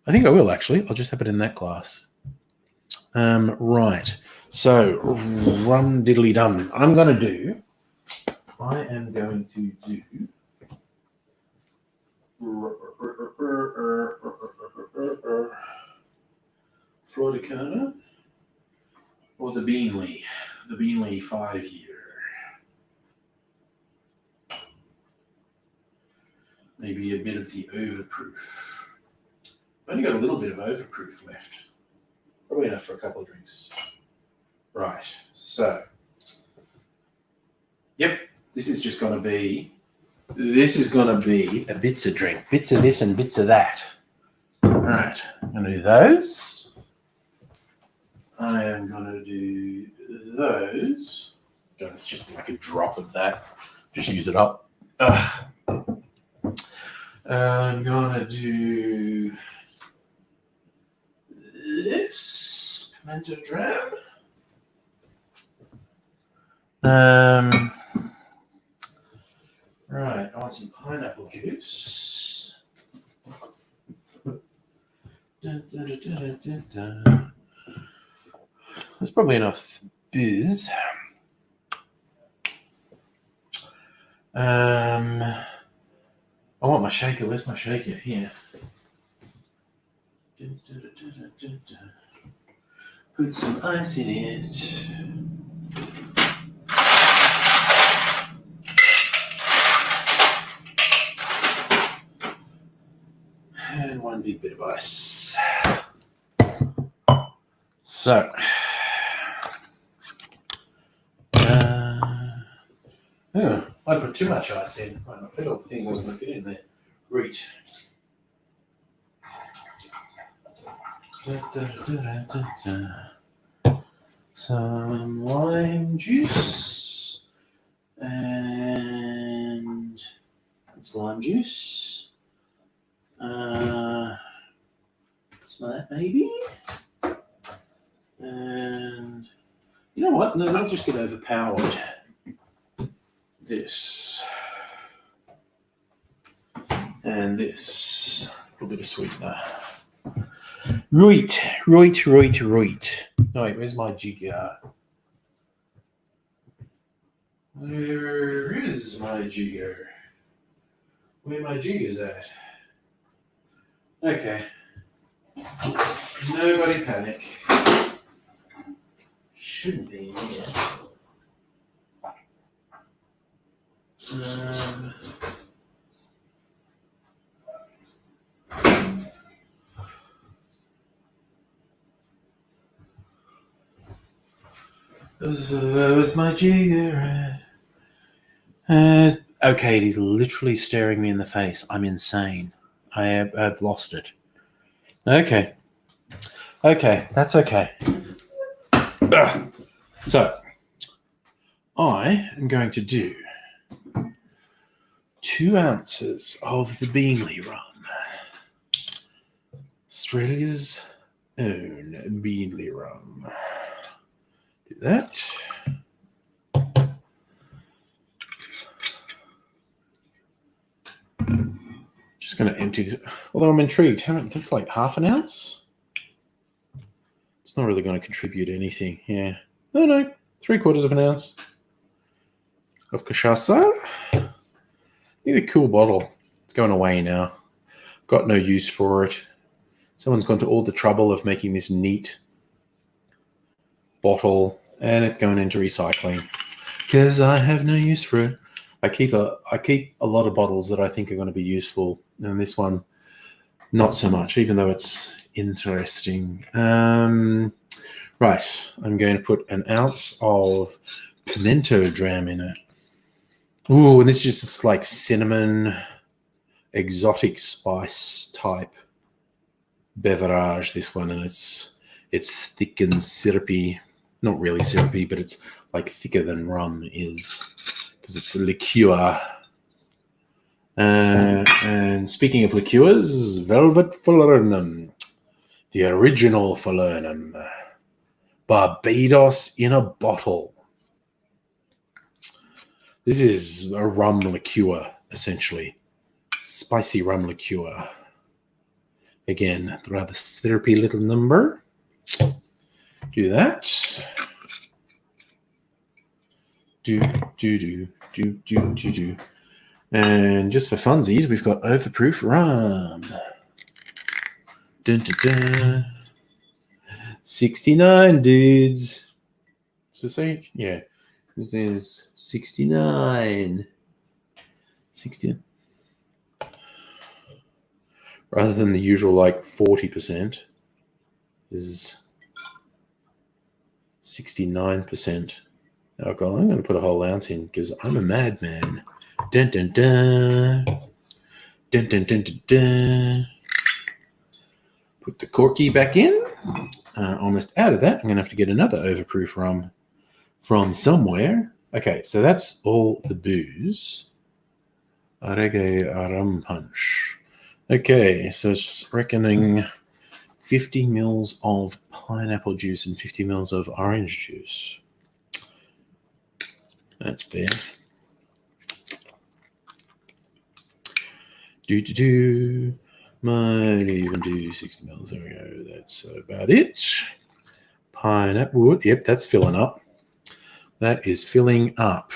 I think I will, actually. I'll just have it in that glass. Right. So, rum diddly dum. I am going to do Florida or the Beanley 5-year. Maybe a bit of the overproof. I've only got a little bit of overproof left. Probably enough for a couple of drinks. Right, so. Yep, this is going to be a bits of drink. Bits of this and bits of that. All right, I'm going to do those. I am going to do those. God, it's just like a drop of that. Just use it up. I'm going to do this pimento dram. Right, I want some pineapple juice. There's probably enough biz. I want my shaker. Where's my shaker? Here. Put some ice in it. And one big bit of ice. So, I put too much ice in. I felt all the thing wasn't going to fit in there. Reach. Some lime juice. And it's lime juice. Some of that maybe. And you know what? No, they'll just get overpowered. This. And this. A little bit of sweetener. Right. No, wait, where's my jigger? Where is my jigger? Where my jigger's at? Okay. Nobody panic. Shouldn't be in here. Where's my jigger? Okay, it is literally staring me in the face. I'm insane. I've lost it. Okay, that's okay. So, I am going to do 2 ounces of the Beanley rum. Australia's own Beanley rum. Do that. Just going to empty this. Although I'm intrigued. That's like half an ounce? It's not really going to contribute anything. Yeah. No. 3/4 of an ounce of cachaça. Need a cool bottle. going away now. Got no use for it. Someone's gone to all the trouble of making this neat bottle, and it's going into recycling because I have no use for it. I keep a lot of bottles that I think are going to be useful, and this one not so much, even though it's interesting. Right, I'm going to put an ounce of pimento dram in it. Ooh, and this is just like cinnamon, exotic spice type beverage, this one, and it's thick and syrupy. Not really syrupy, but it's like thicker than rum is because it's a liqueur. And speaking of liqueurs, Velvet Falernum, the original Falernum, Barbados in a bottle. This is a rum liqueur, essentially. Spicy rum liqueur. Again, rather syrupy little number. Do that. Do. And just for funsies, we've got overproof rum. Dun, dun, dun. 69 dudes. So say, yeah, this is 69. 69. Rather than the usual like 40%, is 69% alcohol. I'm going to put a whole ounce in because I'm a madman. Dun, dun, dun. Dun, dun, dun, dun, dun. Put the corky back in. Almost out of that. I'm going to have to get another overproof rum from somewhere. Okay, so that's all the booze. Reggae Rum Punch. Okay, so it's reckoning 50 mils of pineapple juice and 50 mils of orange juice. That's fair. Might even do 60 mils. There we go. That's about it. Pineapple. Yep, that's filling up. That is filling up.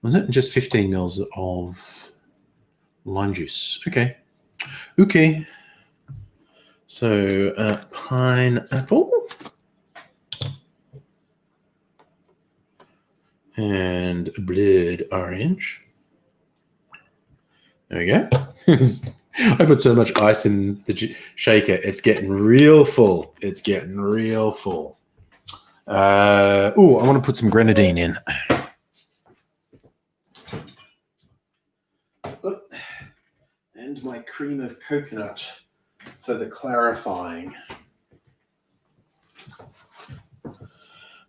Was it just 15 mils of lime juice? Okay. Okay. So pineapple. And blood orange. There we go. I put so much ice in the shaker, it's getting real full. It's getting real full. I want to put some grenadine in. And my cream of coconut for the clarifying.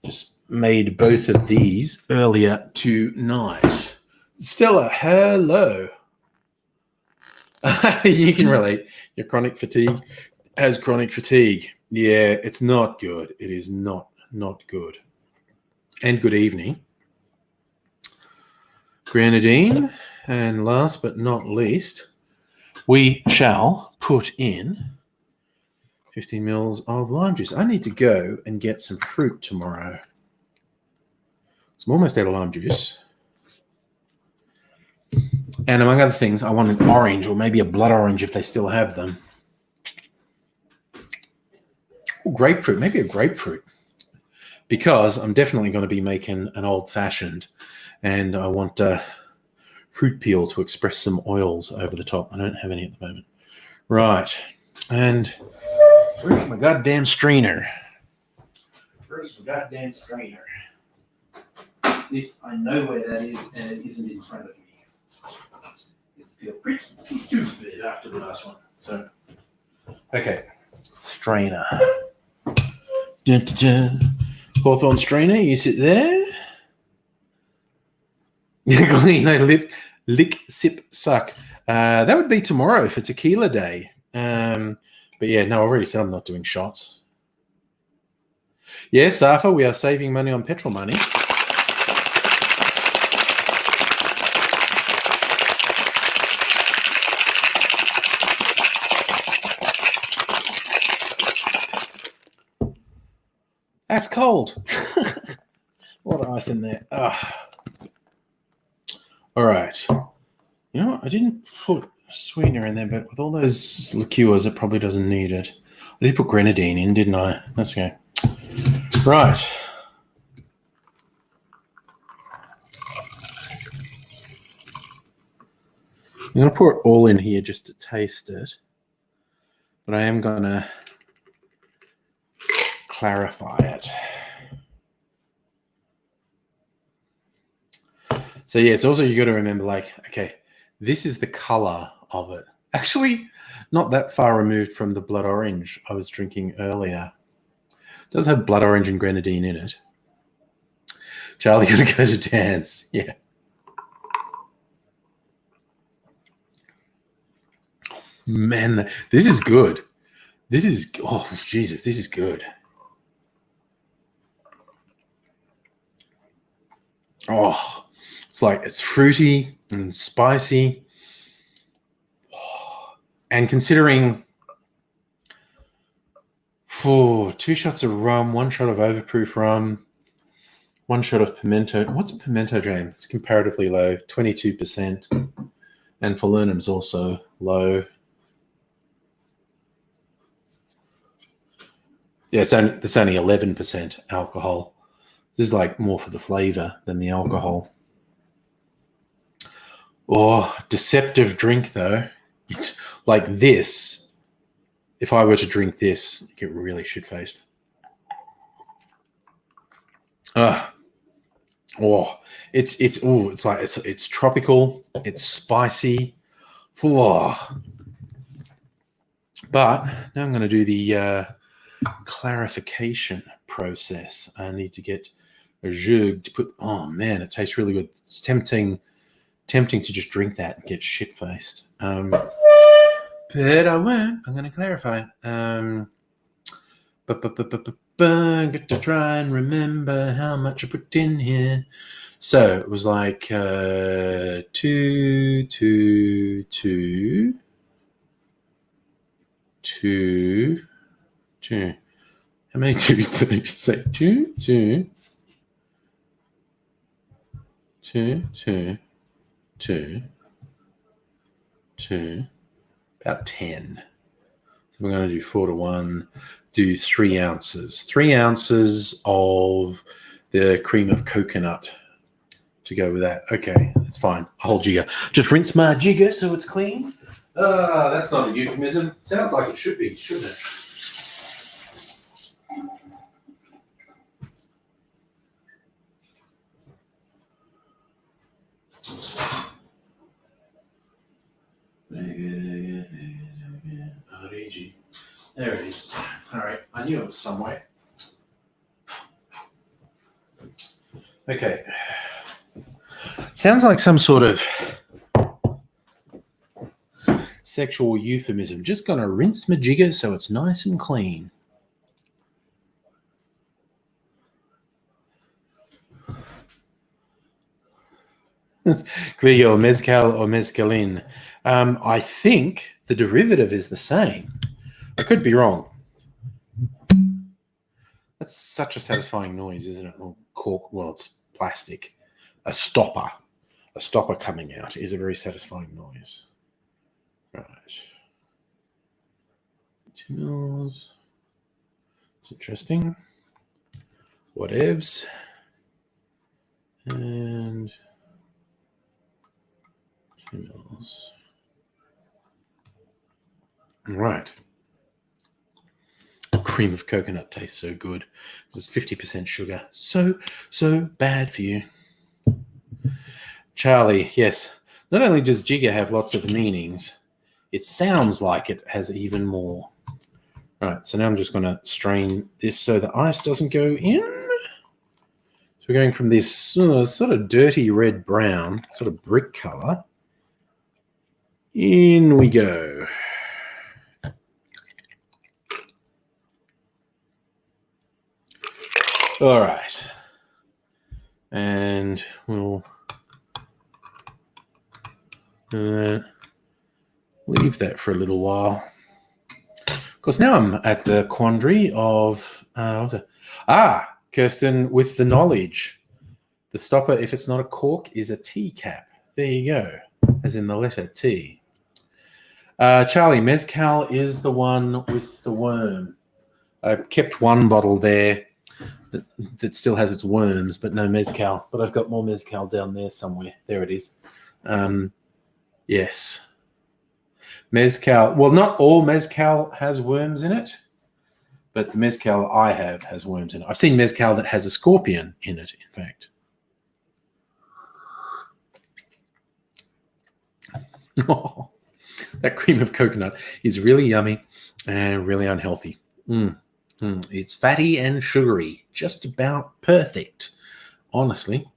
Just made both of these earlier tonight. Stella, hello. You can relate. Your chronic fatigue has chronic fatigue. Yeah, it's not good. It is not good. And good evening. Grenadine. And last but not least, we shall put in 15 mils of lime juice. I need to go and get some fruit tomorrow. So I'm almost out of lime juice. And among other things, I want an orange or maybe a blood orange if they still have them. Ooh, grapefruit, maybe a grapefruit. Because I'm definitely going to be making an old-fashioned and I want fruit peel to express some oils over the top. I don't have any at the moment. Right. And where's my goddamn strainer? Where's my goddamn strainer? This, I know where that is and it isn't in front of me. It feels pretty stupid after the last one. So, okay. Strainer. Dun, dun, dun. Hawthorne strainer, you sit there. Clean a lick, sip, suck. That would be tomorrow for Tequila Day. But yeah, no, I already said I'm not doing shots. Yes, Safa, we are saving money on petrol money. That's cold. A lot of ice in there. All right. You know what? I didn't. sweetener in there, but with all those liqueurs, it probably doesn't need it. I did put grenadine in, didn't I? That's okay. Right. I'm going to pour it all in here just to taste it, but I am going to clarify it. So yes, also you got to remember, like, okay, this is the color of it. Actually, not that far removed from the blood orange I was drinking earlier. It does have blood orange and grenadine in it. Charlie, got to go to dance. Yeah. Man, this is good. This is, oh, Jesus, this is good. Oh, it's fruity and spicy. Oh, and considering 2 shots of rum, 1 shot of overproof rum, 1 shot of pimento. What's pimento jam? It's comparatively low, 22%. And falernum's also low. Yeah, it's only 11% alcohol. This is like more for the flavor than the alcohol. Oh, deceptive drink though. It's like this. If I were to drink this, you get really shit-faced. It's tropical. It's spicy. Oh. But now I'm going to do the clarification process. I need to get a jug to put. Oh man, it tastes really good. It's tempting to just drink that and get shit-faced. But I won't. I'm going to clarify. Get to try and remember how much I put in here. So it was like 2, 2, 2, 2, 2. How many twos did I just say? 2, 2, 2, 2, 2, 2. About 10. So we're going to do 4 to 1. Do 3 ounces. 3 ounces of the cream of coconut to go with that. Okay, that's fine. A whole jigger. Just rinse my jigger so it's clean. That's not a euphemism. Sounds like it should be, shouldn't it? There it is. All right, I knew it was somewhere. Okay. Sounds like some sort of sexual euphemism. Just gonna rinse my jigger so it's nice and clean. It's clearly or mezcal or mezcalin. I think the derivative is the same. I could be wrong. That's such a satisfying noise, isn't it? Oh, cork. Well, it's plastic. A stopper coming out is a very satisfying noise. Right. 2 mils. It's interesting. Whatevs. And 2 mils. Right. Cream of coconut tastes so good. This is 50% sugar. So bad for you. Charlie, yes. Not only does jigger have lots of meanings, it sounds like it has even more. Right, so now I'm just going to strain this so the ice doesn't go in. So we're going from this sort of dirty red-brown, sort of brick color. In we go. All right. And we'll leave that for a little while. Of course, now I'm at the quandary of, Kirsten, with the knowledge. The stopper, if it's not a cork, is a T cap. There you go, as in the letter T. Charlie, mezcal is the one with the worm. I kept one bottle there that still has its worms, but no mezcal. But I've got more mezcal down there somewhere. There it is. Yes. Mezcal. Well, not all mezcal has worms in it, but the mezcal I have has worms in it. I've seen mezcal that has a scorpion in it, in fact. Oh, that cream of coconut is really yummy and really unhealthy. It's fatty and sugary, just about perfect, honestly.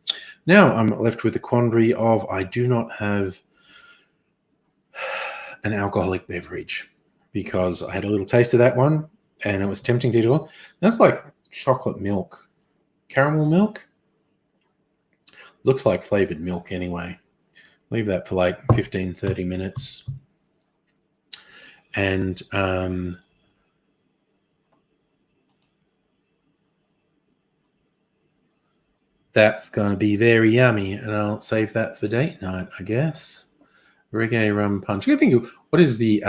Now I'm left with the quandary of I do not have an alcoholic beverage because I had a little taste of that one and it was tempting to do. That's like chocolate milk, caramel milk. Looks like flavored milk anyway. Leave that for like 15, 30 minutes. And that's going to be very yummy. And I'll save that for date night, I guess. Reggae Rum Punch. I think, what is the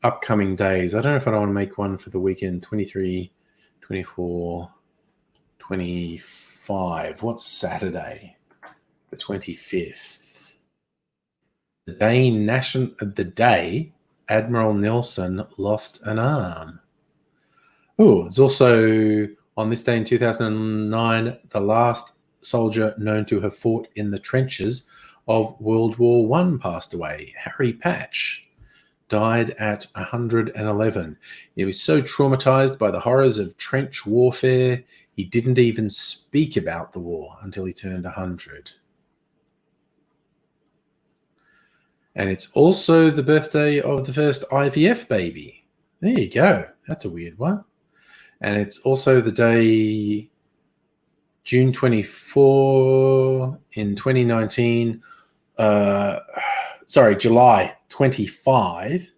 upcoming days? I don't know if I want to make one for the weekend. 23, 24, 25. What's Saturday? The 25th. The day Admiral Nelson lost an arm. Oh, it's also on this day in 2009, the last soldier known to have fought in the trenches of World War I passed away. Harry Patch died at 111. He was so traumatized by the horrors of trench warfare, he didn't even speak about the war until he turned 100. And it's also the birthday of the first IVF baby. There you go. That's a weird one. And it's also the day, June 24 in 2019. July 25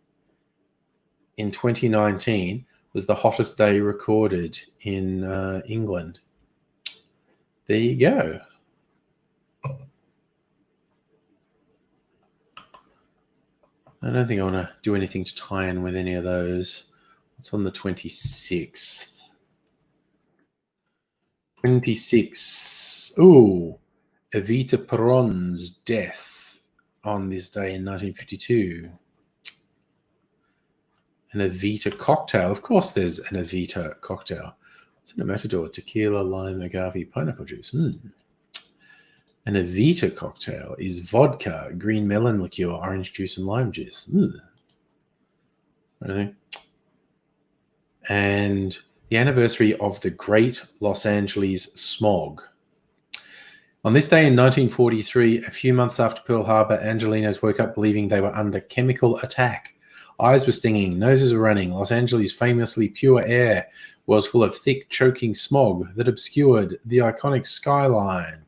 in 2019 was the hottest day recorded in England. There you go. I don't think I want to do anything to tie in with any of those. What's on the 26th? 26. Ooh, Avita Perón's death on this day in 1952. An Avita Cocktail. Of course there's an Avita Cocktail. What's in a Matador? Tequila, lime, agave, pineapple juice. An Avita Cocktail is vodka, green melon liqueur, orange juice, and lime juice. Anything? And the anniversary of the Great Los Angeles Smog. On this day in 1943, a few months after Pearl Harbor, Angelinos woke up believing they were under chemical attack. Eyes were stinging, noses were running. Los Angeles' famously pure air was full of thick, choking smog that obscured the iconic skyline.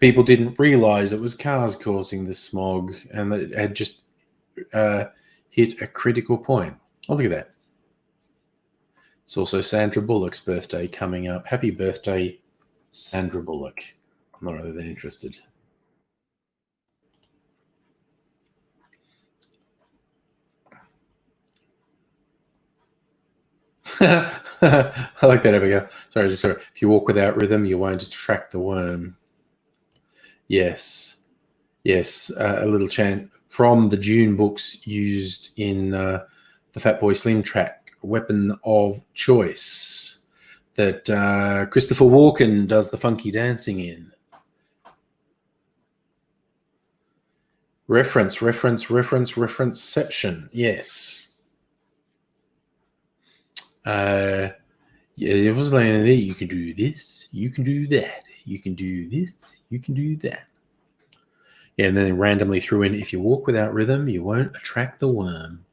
People didn't realize it was cars causing the smog and that it had just hit a critical point. Oh, look at that. It's also Sandra Bullock's birthday coming up. Happy birthday, Sandra Bullock. I'm not other than interested. I like that. There we go. Sorry. If you walk without rhythm, you won't attract the worm. Yes. A little chant from the June books used in the Fatboy Slim track, Weapon of Choice, that Christopher Walken does the funky dancing in. Referenceception. Yes. Yeah, it was like, you can do this, you can do that, you can do this, you can do that. Yeah, and then they randomly threw in, if you walk without rhythm, you won't attract the worm.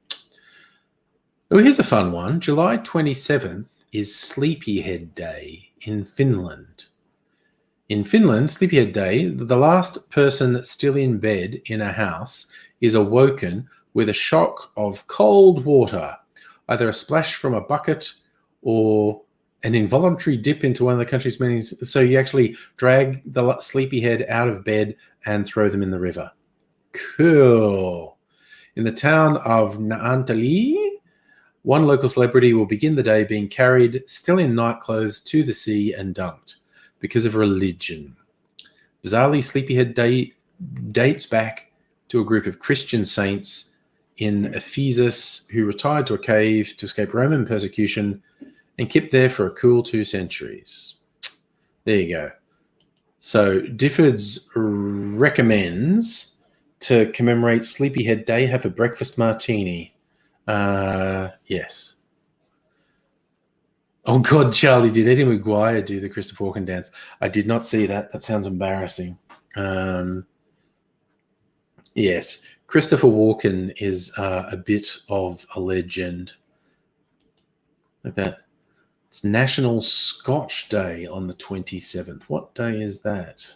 Oh, here's a fun one. July 27th is Sleepyhead Day in Finland. In Finland, Sleepyhead Day, the last person still in bed in a house is awoken with a shock of cold water, either a splash from a bucket or an involuntary dip into one of the country's many. So you actually drag the sleepyhead out of bed and throw them in the river. Cool. In the town of Naantali, one local celebrity will begin the day being carried, still in night clothes, to the sea and dunked because of religion. Bizarrely, Sleepyhead Day dates back to a group of Christian saints in Ephesus who retired to a cave to escape Roman persecution and kept there for a cool 2 centuries. There you go. So Diffords recommends to commemorate Sleepyhead Day, have a breakfast martini. Yes. Oh God, Charlie, did Eddie McGuire do the Christopher Walken dance? I did not see that. That sounds embarrassing. Yes, Christopher Walken is a bit of a legend. Like that. It's National Scotch Day on the 27th. What day is that?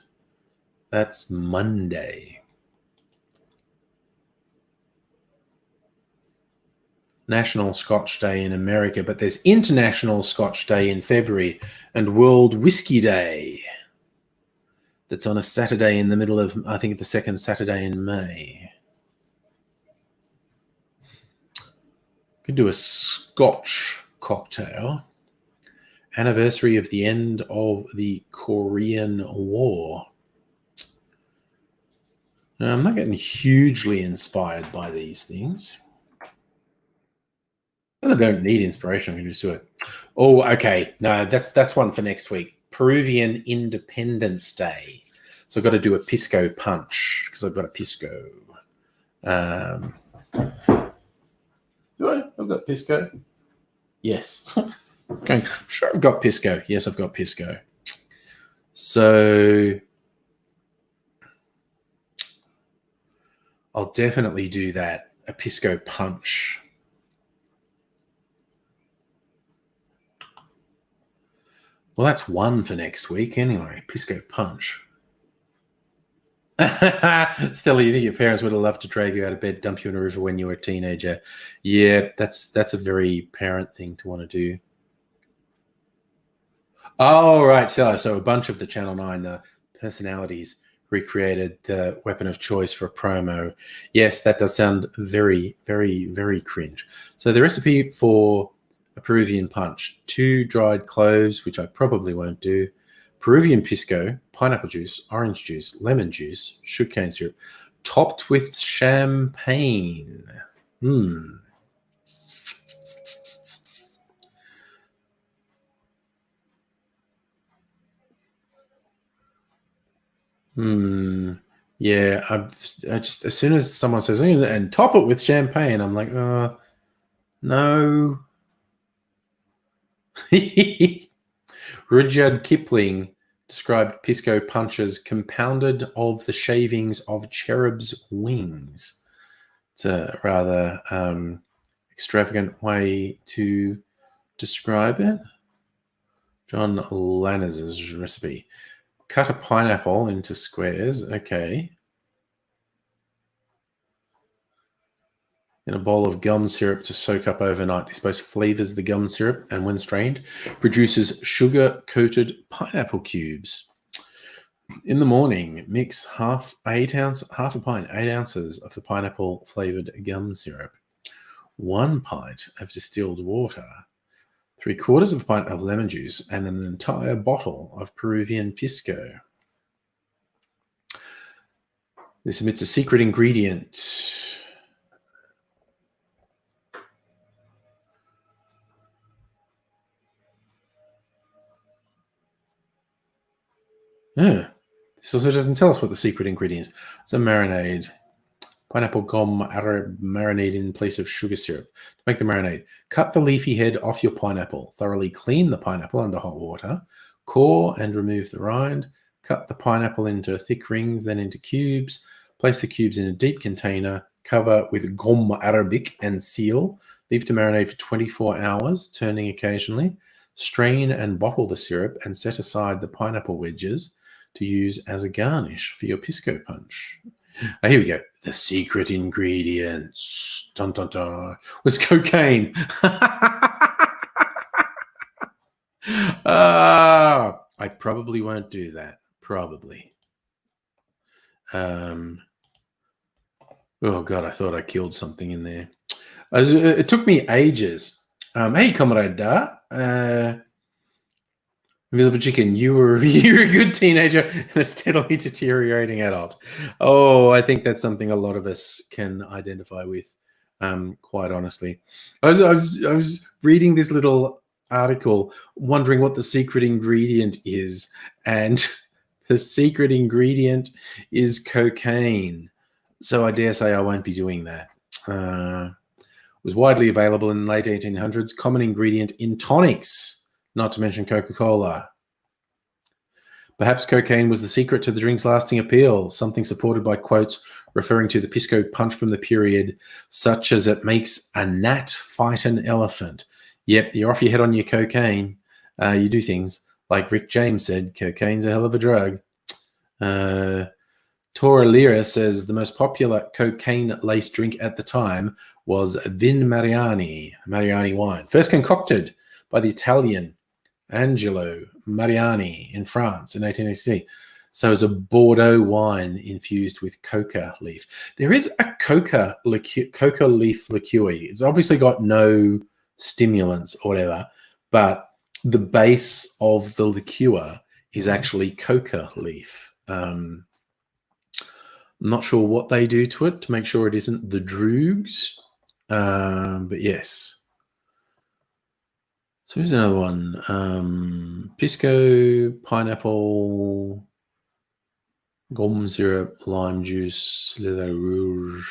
That's Monday. National Scotch Day in America, but there's International Scotch Day in February and World Whiskey Day. That's on a Saturday in the middle of, I think, the second Saturday in May. Could do a Scotch cocktail. Anniversary of the end of the Korean War. Now, I'm not getting hugely inspired by these things. I don't need inspiration. I can just do it. Oh, okay. No, that's one for next week. Peruvian Independence Day. So I've got to do a pisco punch because I've got a pisco. Do I? I've got pisco. Yes. Okay. I'm sure I've got pisco. Yes, I've got pisco. So I'll definitely do that. A pisco punch. Well, that's one for next week anyway. Pisco punch. Stella, you think your parents would have loved to drag you out of bed, dump you in a river when you were a teenager? Yeah, that's a very parent thing to want to do. Oh, right, Stella. So a bunch of the Channel 9 personalities recreated the weapon of choice for a promo. Yes, that does sound very, very, very cringe. So the recipe for a Peruvian punch: 2 dried cloves, which I probably won't do, Peruvian pisco, pineapple juice, orange juice, lemon juice, sugarcane syrup, topped with champagne. Yeah, I just, as soon as someone says, and top it with champagne, I'm like, no. Rudyard Kipling described pisco punches compounded of the shavings of cherubs' wings. It's a rather extravagant way to describe it. John Lanner's recipe. Cut a pineapple into squares. Okay. In a bowl of gum syrup to soak up overnight. This both flavors the gum syrup and, when strained, produces sugar-coated pineapple cubes. In the morning, mix half a pint, 8 ounces of the pineapple-flavored gum syrup, 1 pint of distilled water, 3/4 of a pint of lemon juice, and an entire bottle of Peruvian pisco. This omits a secret ingredient. This also doesn't tell us what the secret ingredient is. It's a marinade. Pineapple gum Arab marinade in place of sugar syrup. To make the marinade, cut the leafy head off your pineapple. Thoroughly clean the pineapple under hot water. Core and remove the rind. Cut the pineapple into thick rings, then into cubes. Place the cubes in a deep container. Cover with gum arabic and seal. Leave to marinate for 24 hours, turning occasionally. Strain and bottle the syrup and set aside the pineapple wedges to use as a garnish for your pisco punch. Here we go. The secret ingredients, dun, dun, dun, was cocaine. I probably won't do that. Probably. Oh God, I thought I killed something in there. It took me ages. Hey, comrade Da. Invisible Chicken, you were a good teenager and a steadily deteriorating adult. Oh, I think that's something a lot of us can identify with. Quite honestly, I was reading this little article, wondering what the secret ingredient is, and the secret ingredient is cocaine. So I dare say I won't be doing that. Was widely available in the late 1800s, common ingredient in tonics, not to mention Coca-Cola. Perhaps cocaine was the secret to the drink's lasting appeal, something supported by quotes referring to the Pisco punch from the period, such as it makes a gnat fight an elephant. Yep, you're off your head on your cocaine. You do things like Rick James said, cocaine's a hell of a drug. Tora Lira says the most popular cocaine-laced drink at the time was Vin Mariani wine, first concocted by the Italian Angelo Mariani in France in 1886. So it's a Bordeaux wine infused with coca leaf. There is a coca leaf liqueur. It's obviously got no stimulants or whatever, but the base of the liqueur is actually coca leaf. I'm not sure what they do to it to make sure it isn't the droogs, but yes. So here's another one. Pisco, pineapple, gum syrup, lime juice, leather rouge,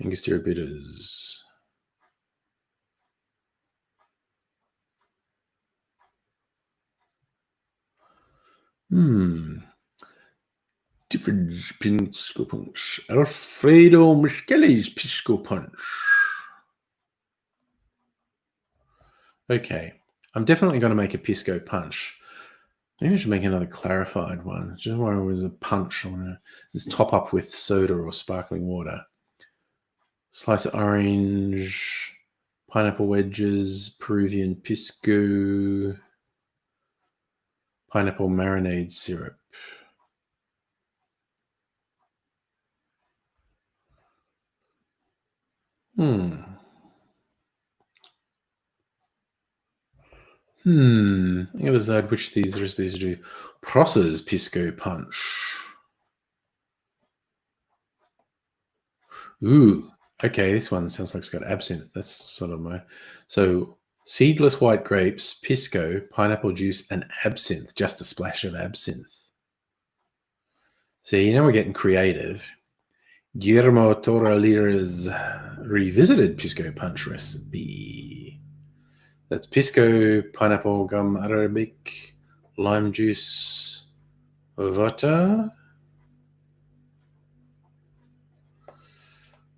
Angostura bitters. Different Pisco punch. Alfredo Michele's Pisco punch. Okay. I'm definitely going to make a Pisco punch. Maybe I should make another clarified one. Just where it was a punch. I want to just top up with soda or sparkling water. Slice of orange, pineapple wedges, Peruvian pisco, pineapple marinade syrup. I think I decide which of these recipes to do. Prosser's Pisco Punch. Ooh, okay, this one sounds like it's got absinthe. That's sort of my... So, seedless white grapes, pisco, pineapple juice, and absinthe. Just a splash of absinthe. See, you know we're getting creative. Guillermo Torralira's revisited Pisco Punch recipe. That's pisco, pineapple, gum arabic, lime juice, vodka.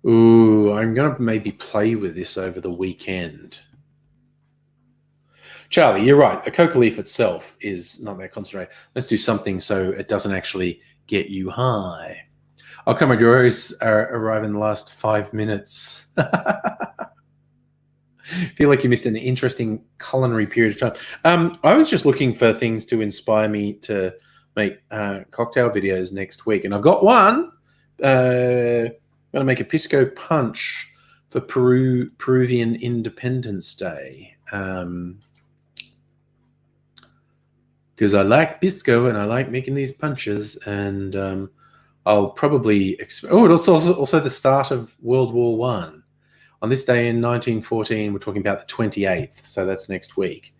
Ooh, I'm going to maybe play with this over the weekend. Charlie, you're right. The coca leaf itself is not that concentrated. Let's do something so it doesn't actually get you high. Oh, come on, your arrive in the last 5 minutes. Feel like you missed an interesting culinary period of time. I was just looking for things to inspire me to make cocktail videos next week, and I've got one. I'm going to make a pisco punch for Peruvian Independence Day. Because I like pisco and I like making these punches, and I'll probably... it's also the start of World War One. On this day in 1914, we're talking about the 28th, so that's next week.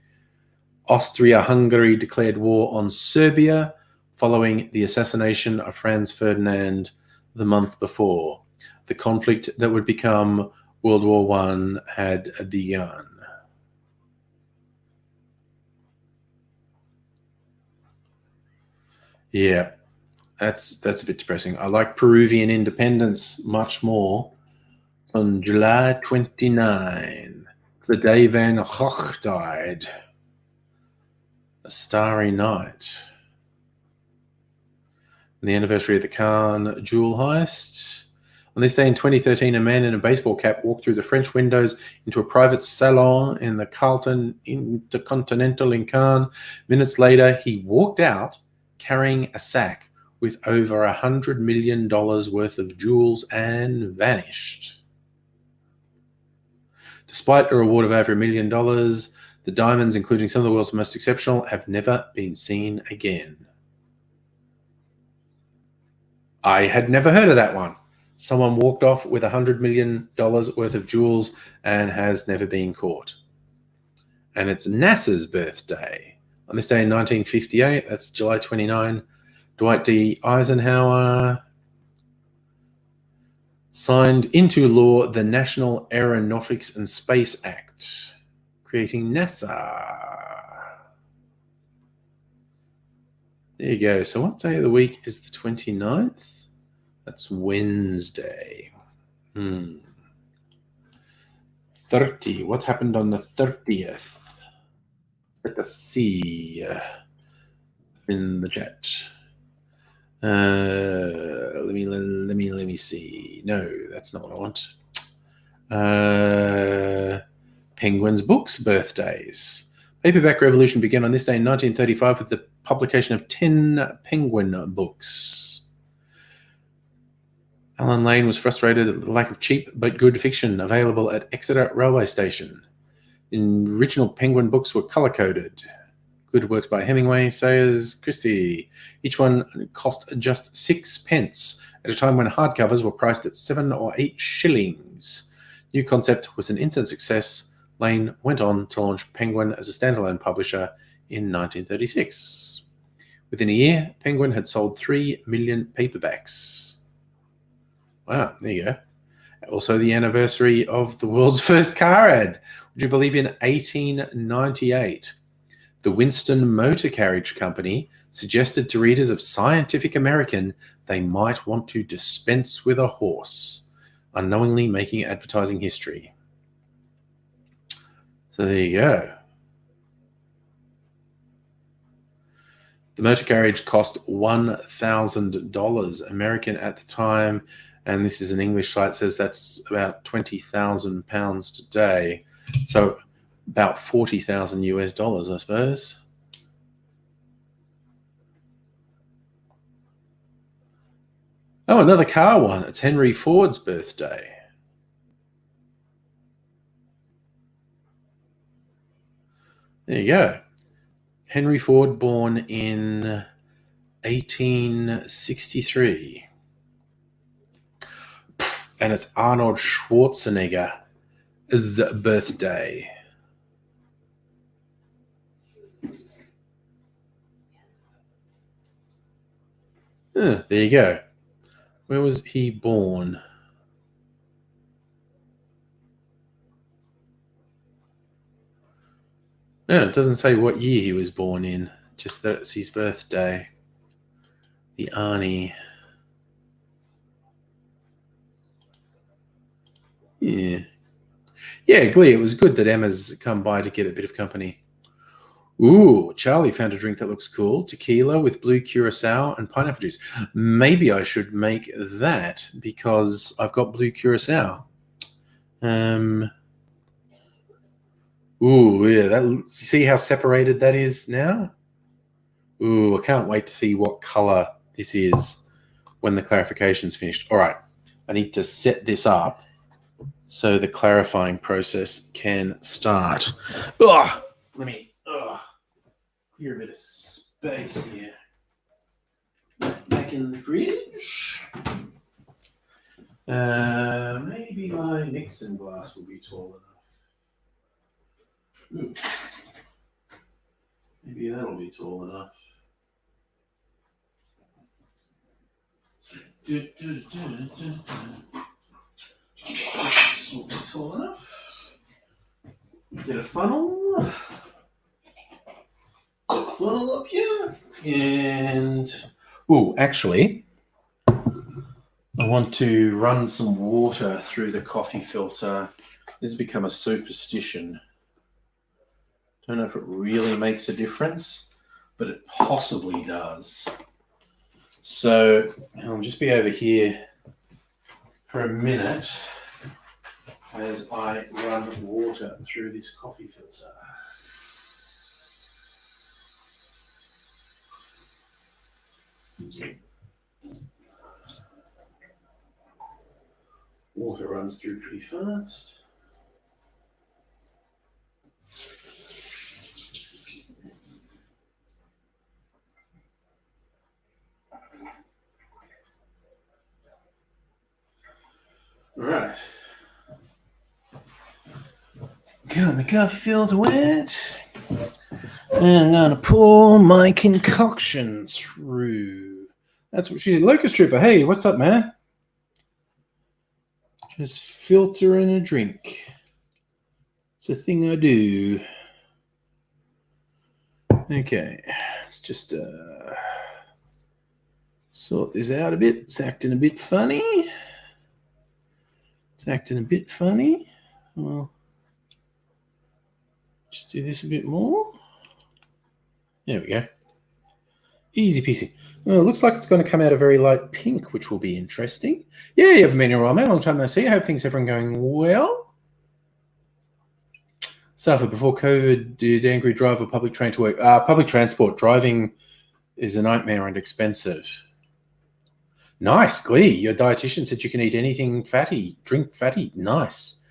Austria-Hungary declared war on Serbia following the assassination of Franz Ferdinand the month before. The conflict that would become World War One had begun. Yeah, that's a bit depressing. I like Peruvian independence much more. It's on July 29. It's the day Van Gogh died. A starry night. And the anniversary of the Cannes jewel heist. On this day in 2013, a man in a baseball cap walked through the French windows into a private salon in the Carlton Intercontinental in Cannes. Minutes later, he walked out carrying a sack with over $100 million worth of jewels and vanished. Despite a reward of over $1 million, the diamonds, including some of the world's most exceptional, have never been seen again. I had never heard of that one. Someone walked off with $100 million worth of jewels and has never been caught. And it's NASA's birthday. On this day in 1958, that's July 29, Dwight D. Eisenhower signed into law the National Aeronautics and Space Act, creating NASA. There you go. So what day of the week is the 29th? That's Wednesday. 30. What happened on the 30th? Let us see in the chat. Let me see. No, that's not what I want. Penguin's books birthdays. Paperback revolution began on this day in 1935 with the publication of 10 Penguin books. Alan Lane was frustrated at the lack of cheap but good fiction available at Exeter Railway Station. The original Penguin books were colour-coded. Good works by Hemingway, Sayers, Christie. Each one cost just 6 pence at a time when hardcovers were priced at 7 or 8 shillings. New Concept was an instant success. Lane went on to launch Penguin as a standalone publisher in 1936. Within a year, Penguin had sold 3 million paperbacks. Wow, there you go. Also the anniversary of the world's first car ad. Would you believe in 1898? The Winston Motor Carriage Company suggested to readers of Scientific American they might want to dispense with a horse, unknowingly making advertising history. So there you go. The motor carriage cost $1,000 American at the time, and this is an English site, says that's about £20,000 today. So about 40,000 US dollars, I suppose. Oh, another car one. It's Henry Ford's birthday. There you go. Henry Ford, born in 1863. And it's Arnold Schwarzenegger's birthday. There you go. Where was he born? No, it doesn't say what year he was born in. Just that it's his birthday. The Arnie. Yeah. Yeah, Glee, it was good that Emma's come by to get a bit of company. Ooh, Charlie found a drink that looks cool. Tequila with blue curacao and pineapple juice. Maybe I should make that because I've got blue curacao. Ooh, yeah, see how separated that is now? Ooh, I can't wait to see what color this is when the clarification's finished. All right, I need to set this up so the clarifying process can start. Let me clear a bit of space here. Back in the fridge. Maybe my mixing glass will be tall enough. Ooh. Maybe that'll be tall enough. This will be tall enough. Get a funnel. Get a funnel up here. And, actually, I want to run some water through the coffee filter. This has become a superstition. Don't know if it really makes a difference, but it possibly does. So I'll just be over here for a minute as I run water through this coffee filter. Water runs through pretty fast. Right. Got my coffee filter wet. And I'm gonna pour my concoction through. That's what she did. Locust Trooper, hey, what's up, man? Just filtering a drink. It's a thing I do. Okay, let's just sort this out a bit. It's acting a bit funny. Well, just do this a bit more. There we go. Easy peasy. Well, it looks like it's going to come out a very light pink, which will be interesting. Yeah, you haven't been here a while, man. Long time no see. I hope things everyone going well. Suffered before COVID. Did angry driver public train to work? Public transport driving is a nightmare and expensive. Nice, Glee. Your dietitian said you can eat anything fatty, drink fatty. Nice.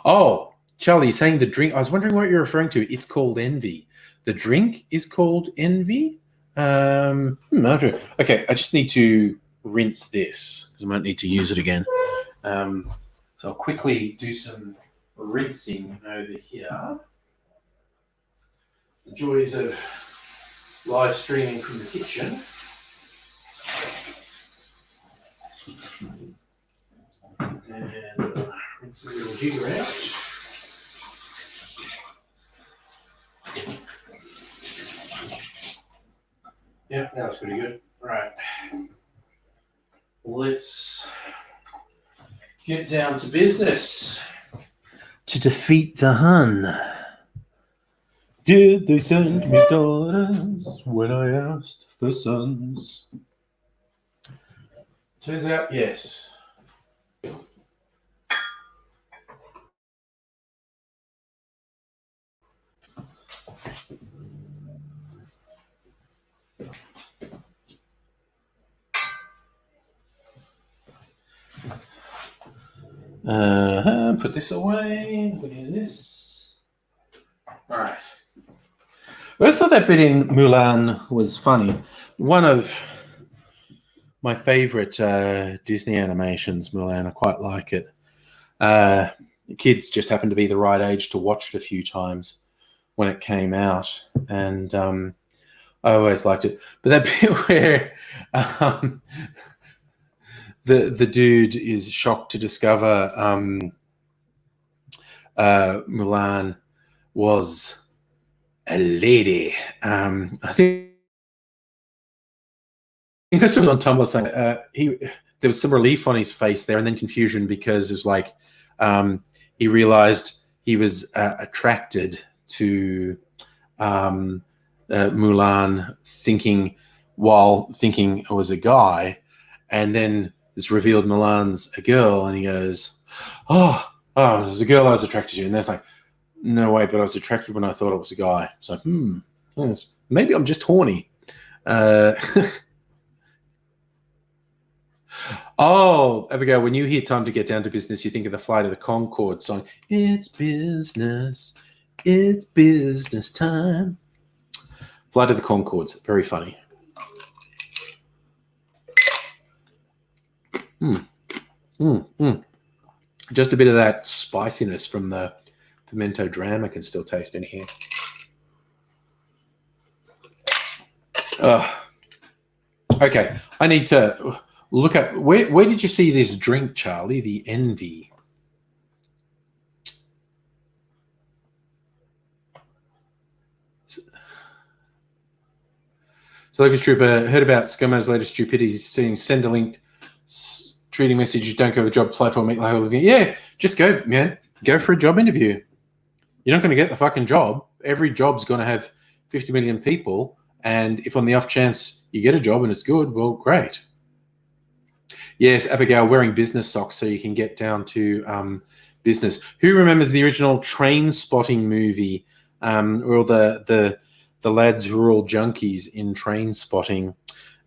Oh, Charlie, you're saying the drink. I was wondering what you're referring to. It's called Envy. The drink is called Envy. Okay, I just need to rinse this because I might need to use it again. So I'll quickly do some rinsing over here. The joys of live streaming from the kitchen. And rinse the little jigger out. Yeah, that was pretty good. All right. Let's get down to business. To defeat the Hun. Did they send me daughters when I asked for sons? Turns out, yes. Put this away. What is this? All right. I always thought that bit in Mulan was funny. One of my favorite Disney animations, Mulan. I quite like it. Kids just happened to be the right age to watch it a few times when it came out, and I always liked it. But that bit where the dude is shocked to discover Mulan was a lady. I think this was on Tumblr saying there was some relief on his face there, and then confusion because it was like he realized he was attracted to Mulan, thinking it was a guy, and then it's revealed Mulan's a girl, and he goes, "Oh, there's a girl I was attracted to," and that's like, "No way, but I was attracted when I thought it was a guy." It's like, yes, maybe I'm just horny. Oh, Abigail, when you hear Time to Get Down to Business, you think of the Flight of the Conchord song. It's business time. Flight of the Conchords, very funny. Just a bit of that spiciness from the pimento dram I can still taste in here. Okay, I need to look at where did you see this drink, Charlie? The Envy. So, Locust Trooper, heard about ScoMo's latest stupidity, saying send a link, treating message, don't go to a job, apply for, make the whole living. Yeah, just go, man. Go for a job interview. You're not going to get the fucking job. Every job's going to have 50 million people. And if on the off chance you get a job and it's good, well, great. Yes, Abigail, wearing business socks so you can get down to business. Who remembers the original Train Spotting movie, or the lads who were all junkies in Train Spotting?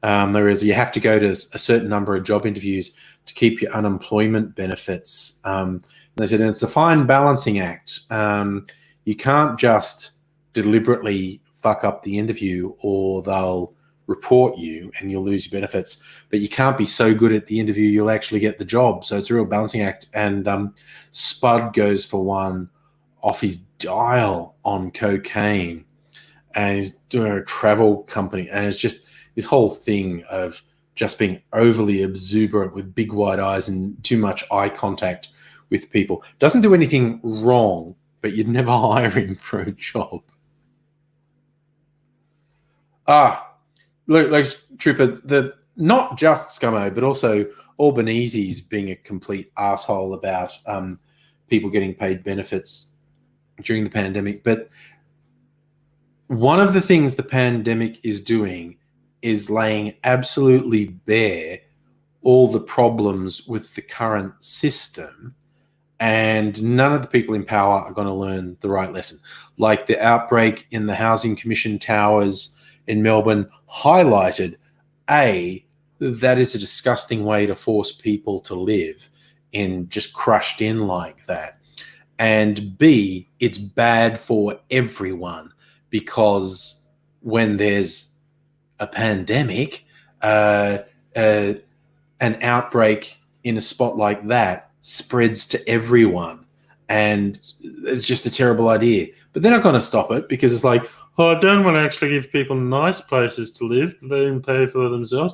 There is, you have to go to a certain number of job interviews to keep your unemployment benefits. And they said, and it's a fine balancing act. You can't just deliberately fuck up the interview or they'll report you and you'll lose your benefits, but you can't be so good at the interview you'll actually get the job. So it's a real balancing act. And Spud goes for one off his dial on cocaine, and he's doing a travel company, and it's just this whole thing of just being overly exuberant with big wide eyes and too much eye contact with people. Doesn't do anything wrong, but you'd never hire him for a job. Look, like Trooper, not just Scummo, but also Albanese's being a complete asshole about people getting paid benefits during the pandemic. But one of the things the pandemic is doing is laying absolutely bare all the problems with the current system, and none of the people in power are going to learn the right lesson. Like the outbreak in the Housing Commission towers in Melbourne highlighted, A, that is a disgusting way to force people to live in just crushed in like that. And B, it's bad for everyone, because when there's a pandemic, an outbreak in a spot like that spreads to everyone. And it's just a terrible idea. But they're not going to stop it, because it's like, oh, I don't want to actually give people nice places to live. They can pay for themselves.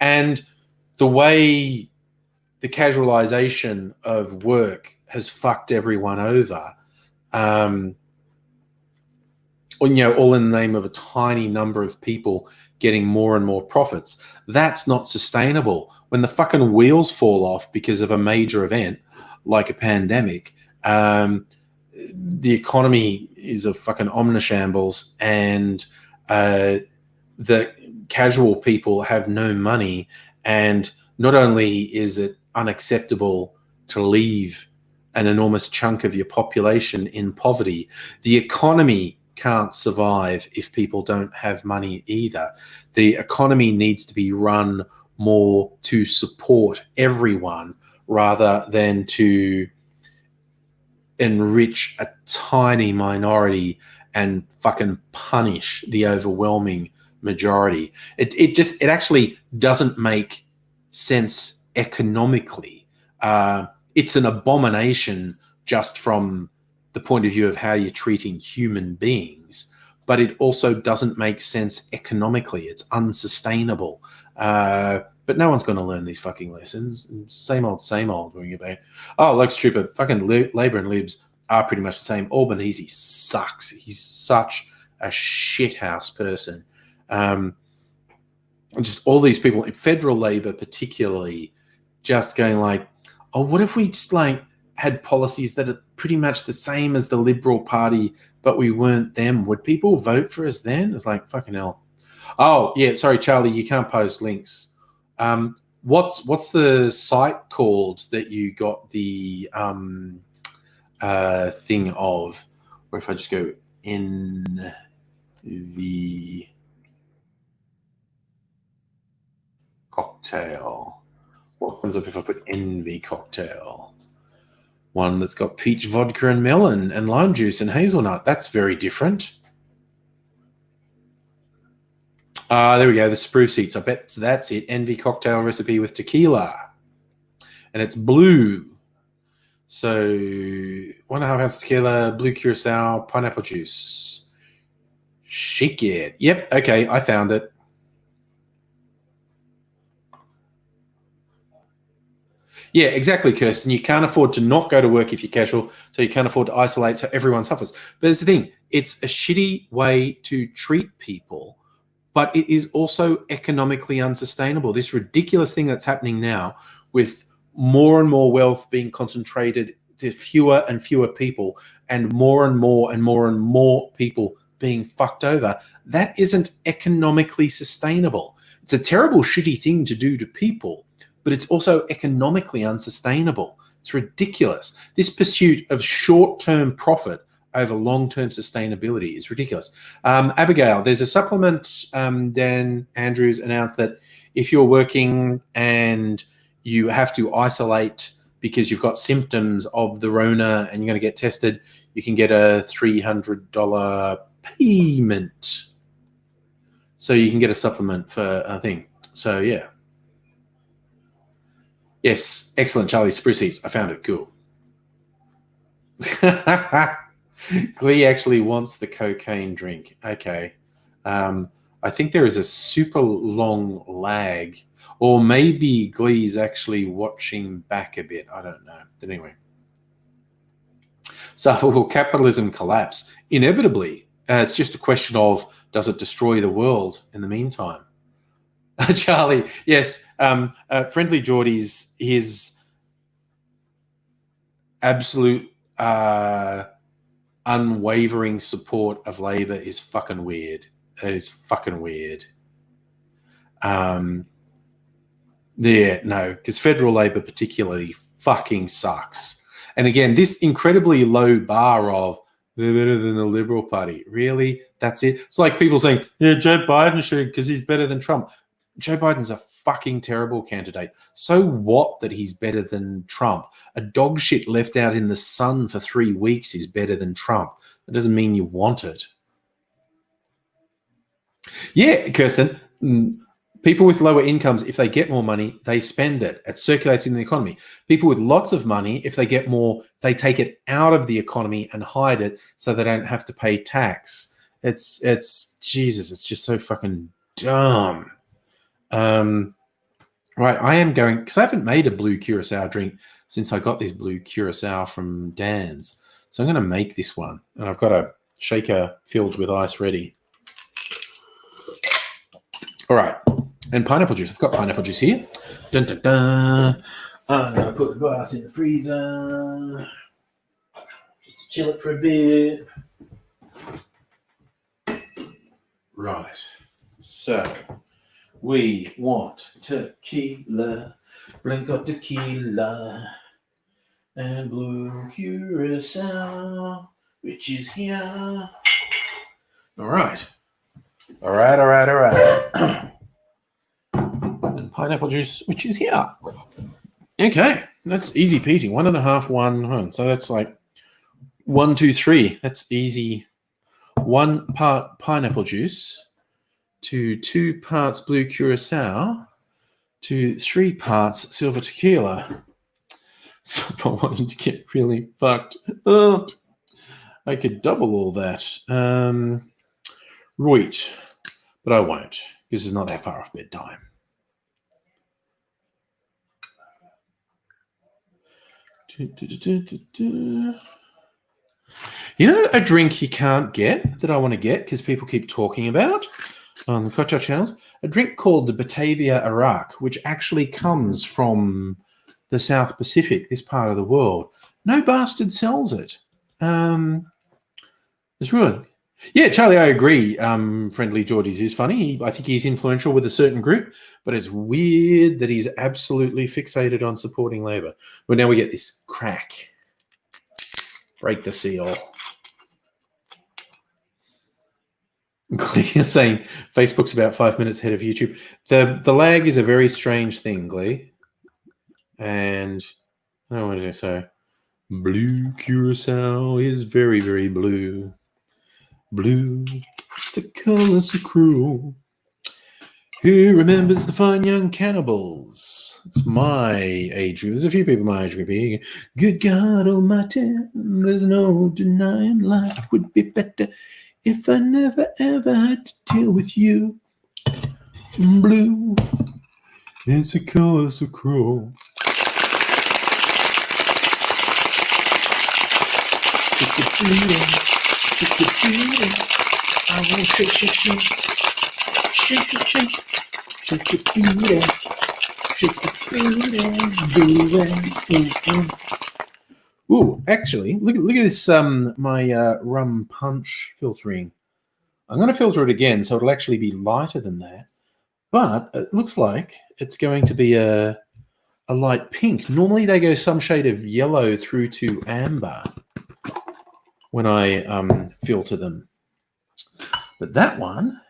And the way the casualization of work has fucked everyone over, all in the name of a tiny number of people getting more and more profits. That's not sustainable. When the fucking wheels fall off because of a major event like a pandemic, the economy is a fucking omnishambles, and the casual people have no money. And not only is it unacceptable to leave an enormous chunk of your population in poverty, the economy can't survive if people don't have money either. The economy needs to be run more to support everyone rather than to enrich a tiny minority and fucking punish the overwhelming majority. It actually doesn't make sense economically. It's an abomination just from the point of view of how you're treating human beings, but it also doesn't make sense economically. It's unsustainable. But no one's going to learn these fucking lessons. Same old, same old. When you go, oh, Lex Trooper, fucking Labor and Libs are pretty much the same. Albanese sucks. He's such a shithouse person. Just all these people in federal Labor, particularly, just going like, oh, what if we just like had policies that are pretty much the same as the Liberal Party, but we weren't them? Would people vote for us then? It's like, fucking hell. Oh, yeah, sorry, Charlie, you can't post links. What's the site called that you got the thing of? Or if I just go in the cocktail, what comes up if I put Envy Cocktail? One that's got peach vodka and melon and lime juice and hazelnut. That's very different. There we go, the spruce seeds. I bet that's it. Envy Cocktail recipe with tequila. And it's blue. So 1.5 ounces tequila, blue curacao, pineapple juice. Shake it. Yep, okay, I found it. Yeah, exactly, Kirsten. You can't afford to not go to work if you're casual, so you can't afford to isolate, so everyone suffers. But it's the thing. It's a shitty way to treat people, but it is also economically unsustainable. This ridiculous thing that's happening now with more and more wealth being concentrated to fewer and fewer people, and more and more and more and more people being fucked over, that isn't economically sustainable. It's a terrible, shitty thing to do to people, but it's also economically unsustainable. It's ridiculous. This pursuit of short-term profit over long-term sustainability is ridiculous. Abigail, there's a supplement. Dan Andrews announced that if you're working and you have to isolate because you've got symptoms of the Rona and you're going to get tested, you can get a $300 payment. So you can get a supplement for a thing. So, yeah. Yes, excellent, Charlie. Spruce Heats. I found it. Cool. Glee actually wants the cocaine drink. Okay. I think there is a super long lag. Or maybe Glee's actually watching back a bit. I don't know. But anyway. So will capitalism collapse? Inevitably. It's just a question of, does it destroy the world in the meantime? Charlie, yes. Friendly Geordie's, his absolute unwavering support of Labor is fucking weird. It is fucking weird. Yeah, no, because federal Labor particularly fucking sucks. And again, this incredibly low bar of they're better than the Liberal Party. Really? That's it? It's like people saying, yeah, Joe Biden should because he's better than Trump. Joe Biden's a fucking terrible candidate. So what that he's better than Trump? A dog shit left out in the sun for 3 weeks is better than Trump. That doesn't mean you want it. Yeah, Kirsten, people with lower incomes, if they get more money, they spend it. It circulates in the economy. People with lots of money, if they get more, they take it out of the economy and hide it so they don't have to pay tax. It's Jesus, it's just so fucking dumb. Right, I am going, because I haven't made a blue Curacao drink since I got this blue Curacao from Dan's. So I'm going to make this one. And I've got a shaker filled with ice ready. All right, and pineapple juice. I've got pineapple juice here. Dun, dun, dun. I'm going to put the glass in the freezer. Just to chill it for a bit. Right, so we want tequila, blanco tequila, and blue Curacao, which is here. All right. And pineapple juice, which is here. Okay, that's easy peasy. 1.5, 1. So that's like 1, 2, 3. That's easy. 1 part pineapple juice to 2 parts blue Curacao to 3 parts silver tequila. So if I wanted to get really fucked up, I could double all that. Right. But I won't, because it's not that far off bedtime. You know a drink you can't get that I want to get because people keep talking about on the cocktail channels? A drink called the Batavia Iraq, which actually comes from the South Pacific, this part of the world. No bastard sells it. It's really... Yeah, Charlie, I agree. Friendly Geordies is funny. I think he's influential with a certain group, but it's weird that he's absolutely fixated on supporting Labor. But now we get this crack. Break the seal. Glee is saying Facebook's about 5 minutes ahead of YouTube. The lag is a very strange thing, Glee. And I don't know what to say. Blue Curacao is very, very blue. Blue, it's a color so cruel. Who remembers the fine young cannibals? It's my age group. There's a few people my age group here. Good God Almighty, there's no denying life would be better if I never ever had to deal with you. Blue, it's a color so cruel. It's a freedom. Shake it, I want to shake, Ooh, actually, look at this. My rum punch filtering. I'm going to filter it again, so it'll actually be lighter than that. But it looks like it's going to be a a light pink. Normally they go some shade of yellow through to amber when I filter them. But that one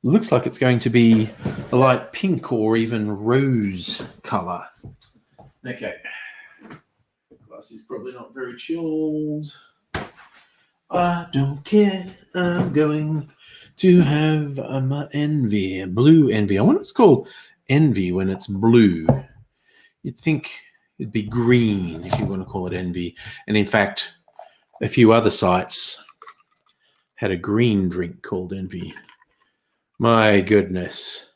looks like it's going to be a light pink or even rose color. Okay. Glass is probably not very chilled. I don't care. I'm going to have my envy, blue envy. I wonder what it's called envy when it's blue. You'd think it'd be green if you want to call it envy. And in fact, a few other sites had a green drink called envy. My goodness.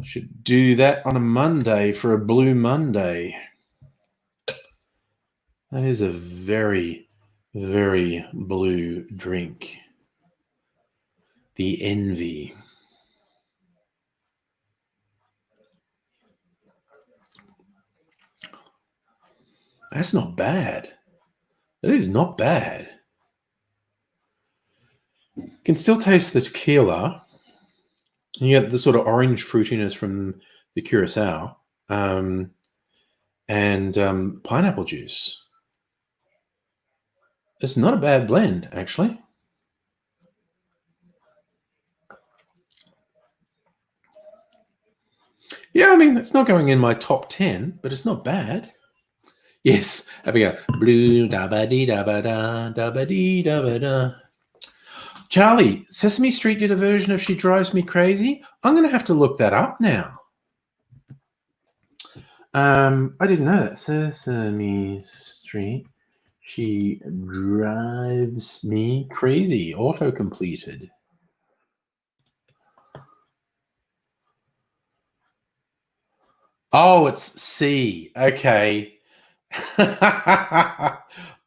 Should do that on a Monday for a Blue Monday. That is a very, very blue drink. The envy. That's not bad. That is not bad. You can still taste the tequila. You get the sort of orange fruitiness from the Curacao and pineapple juice. It's not a bad blend, actually. Yeah, I mean, it's not going in my top 10, but it's not bad. Yes, there we go. Blue da-ba-dee-da-ba-da, da-ba-dee-da-ba-da. Charlie, Sesame Street did a version of She Drives Me Crazy. I'm going to have to look that up now. I didn't know that. Sesame Street, She Drives Me Crazy. Auto-completed. Oh, it's C. Okay.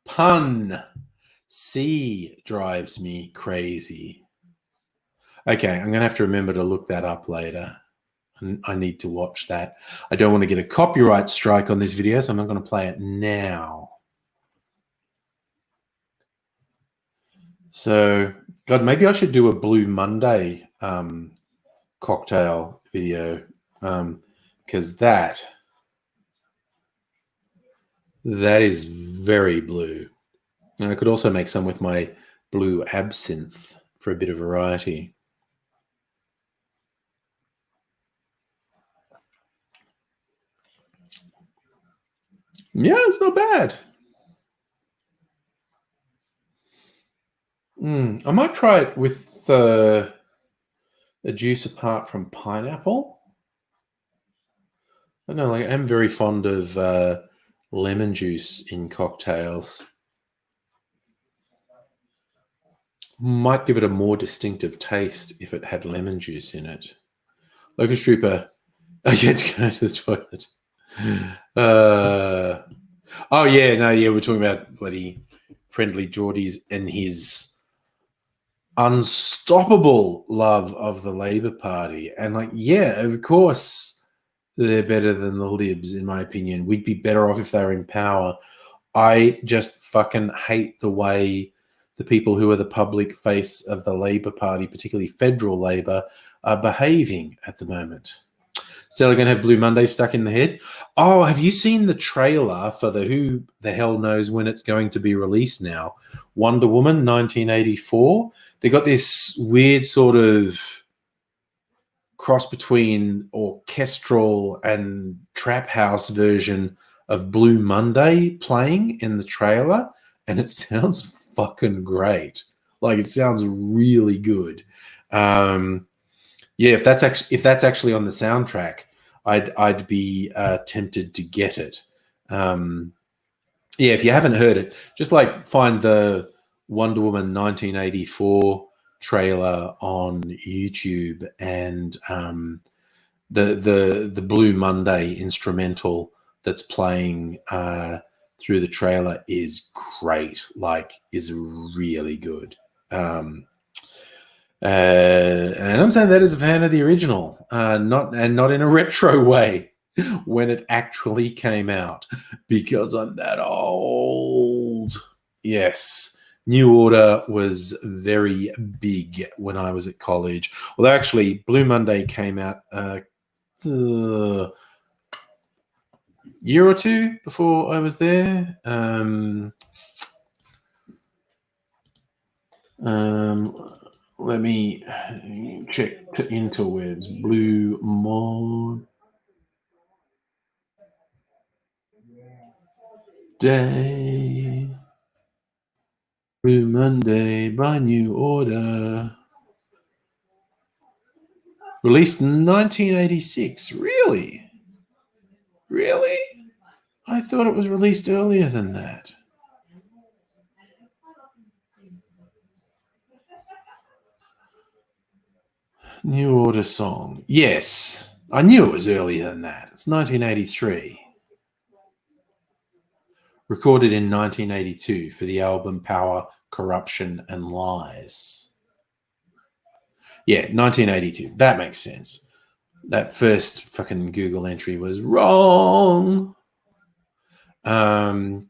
Pun. C drives me crazy. Okay, I'm going to have to remember to look that up later. I need to watch that. I don't want to get a copyright strike on this video, so I'm not going to play it now. So, God, maybe I should do a Blue Monday cocktail video because that is very blue. And I could also make some with my blue absinthe for a bit of variety. Yeah, it's not bad. I might try it with a juice apart from pineapple. I don't know, like I'm very fond of lemon juice in cocktails. Might give it a more distinctive taste if it had lemon juice in it. Locust Trooper, I get to go to the toilet. Oh yeah, no, yeah, we're talking about bloody Friendly Geordies and his unstoppable love of the Labour Party. And like, yeah, of course they're better than the Libs, in my opinion. We'd be better off if they were in power. I just fucking hate the way the people who are the public face of the Labour Party, particularly federal Labour, are behaving at the moment. Still going to have Blue Monday stuck in the head. Oh, have you seen the trailer for the who the hell knows when it's going to be released now? Wonder Woman 1984. They got this weird sort of cross between orchestral and trap house version of Blue Monday playing in the trailer, and it sounds fucking great. Like, it sounds really good. Yeah, if that's actually on the soundtrack, I'd be tempted to get it. Yeah, if you haven't heard it, just like find the Wonder Woman 1984 trailer on YouTube, and the Blue Monday instrumental that's playing through the trailer is great. Like, is really good. And I'm saying that as a fan of the original, not in a retro way when it actually came out, because I'm that old. Yes, New Order was very big when I was at college. Although actually, Blue Monday came out, I year or two before I was there. Let me check the interwebs. Blue Monday. Blue Monday by New Order. Released in 1986. Really? Really? I thought it was released earlier than that. New Order song. Yes. I knew it was earlier than that. It's 1983. Recorded in 1982 for the album Power, Corruption and Lies. Yeah, 1982. That makes sense. That first fucking Google entry was wrong. So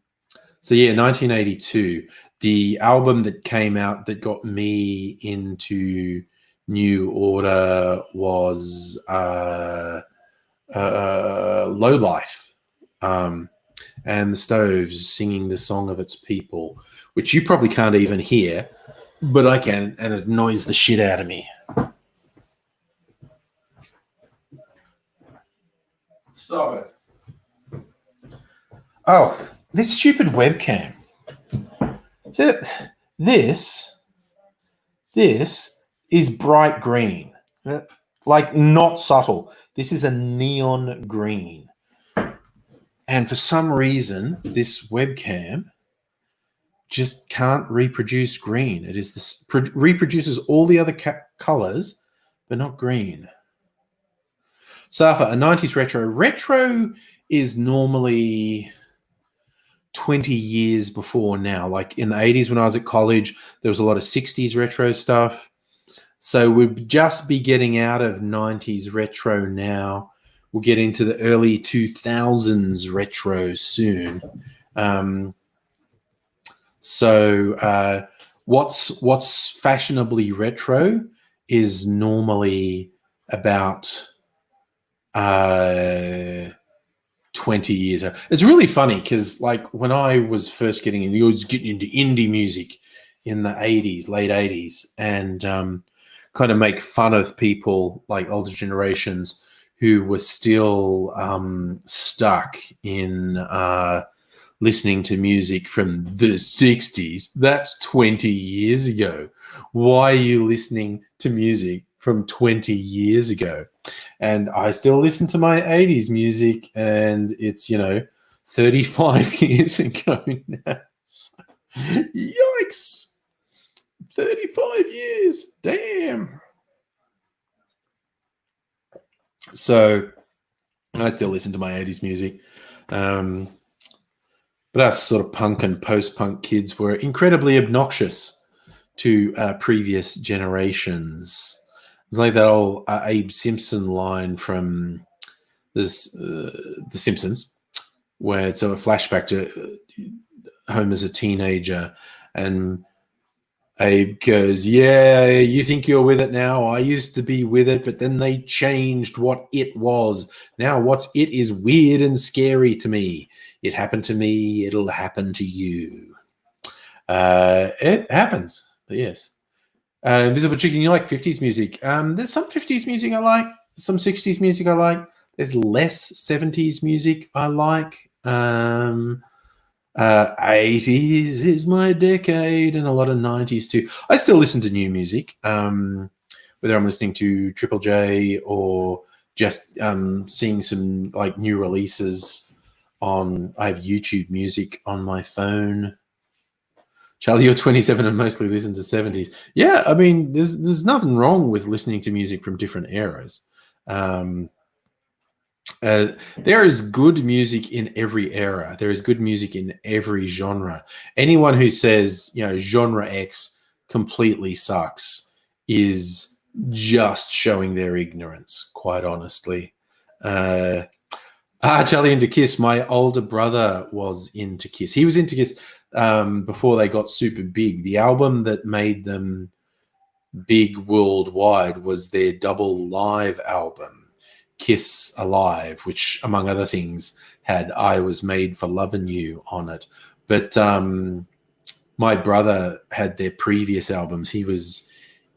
yeah, 1982. The album that came out that got me into New Order was Low Life, and the Stoves singing the Song of Its People, which you probably can't even hear, but I can, and it annoys the shit out of me. Stop it. Oh, this stupid webcam. So this is bright green. Like, not subtle. This is a neon green. And for some reason, this webcam just can't reproduce green. It is this reproduces all the other colors, but not green. Safa, a 90s retro. Retro is normally 20 years before now. Like in the 80s when I was at college, there was a lot of 60s retro stuff. So we'll just be getting out of 90s retro now. We'll get into the early 2000s retro soon. What's fashionably retro is normally about 20 years old. It's really funny because, like, when I was first getting into indie music in the 80s, late 80s, and kind of make fun of people like older generations who were still stuck in listening to music from the 60s. That's 20 years ago. Why are you listening to music from 20 years ago? And I still listen to my 80s music, and it's, 35 years ago now. So, yikes. 35 years. Damn. So I still listen to my 80s music. But us sort of punk and post-punk kids were incredibly obnoxious to previous generations. It's like that old Abe Simpson line from The Simpsons, where it's a flashback to Homer's a teenager, and Abe goes, "Yeah, you think you're with it now. I used to be with it, but then they changed what it was. Now what's it is weird and scary to me. It happened to me. It'll happen to you." It happens, but yes. Invisible Chicken, you like 50s music? There's some 50s music I like. Some 60s music I like. There's less 70s music I like. 80s is my decade, and a lot of 90s too. I still listen to new music, whether I'm listening to Triple J or just seeing some like new releases on. I have YouTube music on my phone. Charlie, you're 27 and mostly listen to 70s. Yeah, I mean, there's nothing wrong with listening to music from different eras. There is good music in every era. There is good music in every genre. Anyone who says, genre X completely sucks is just showing their ignorance, quite honestly. Charlie into Kiss. My older brother was into Kiss. He was into Kiss before they got super big. The album that made them big worldwide was their Double Live album Kiss Alive, which, among other things, had I Was Made for Lovin' You on it. But my brother had their previous albums. He was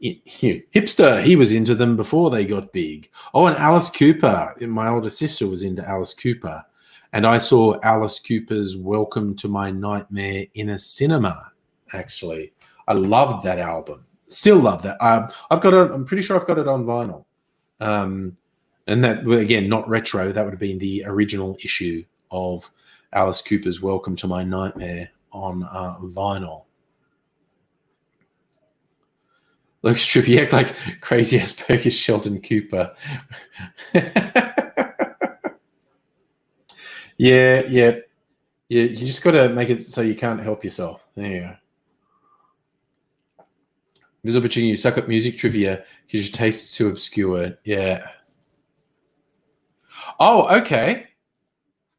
hipster. He was into them before they got big. Oh, and Alice Cooper. My older sister was into Alice Cooper. And I saw Alice Cooper's Welcome to My Nightmare in a cinema, actually. I loved that album. Still love that. I've got it. I'm pretty sure I've got it on vinyl. And that, again, not retro. That would have been the original issue of Alice Cooper's Welcome to My Nightmare on vinyl. Look, Strippy, you act like crazy ass Perkish Sheldon Cooper. Yeah. You just got to make it so you can't help yourself. There you go. Visible opportunity, you suck up music trivia because your taste is too obscure. Yeah. Oh, okay.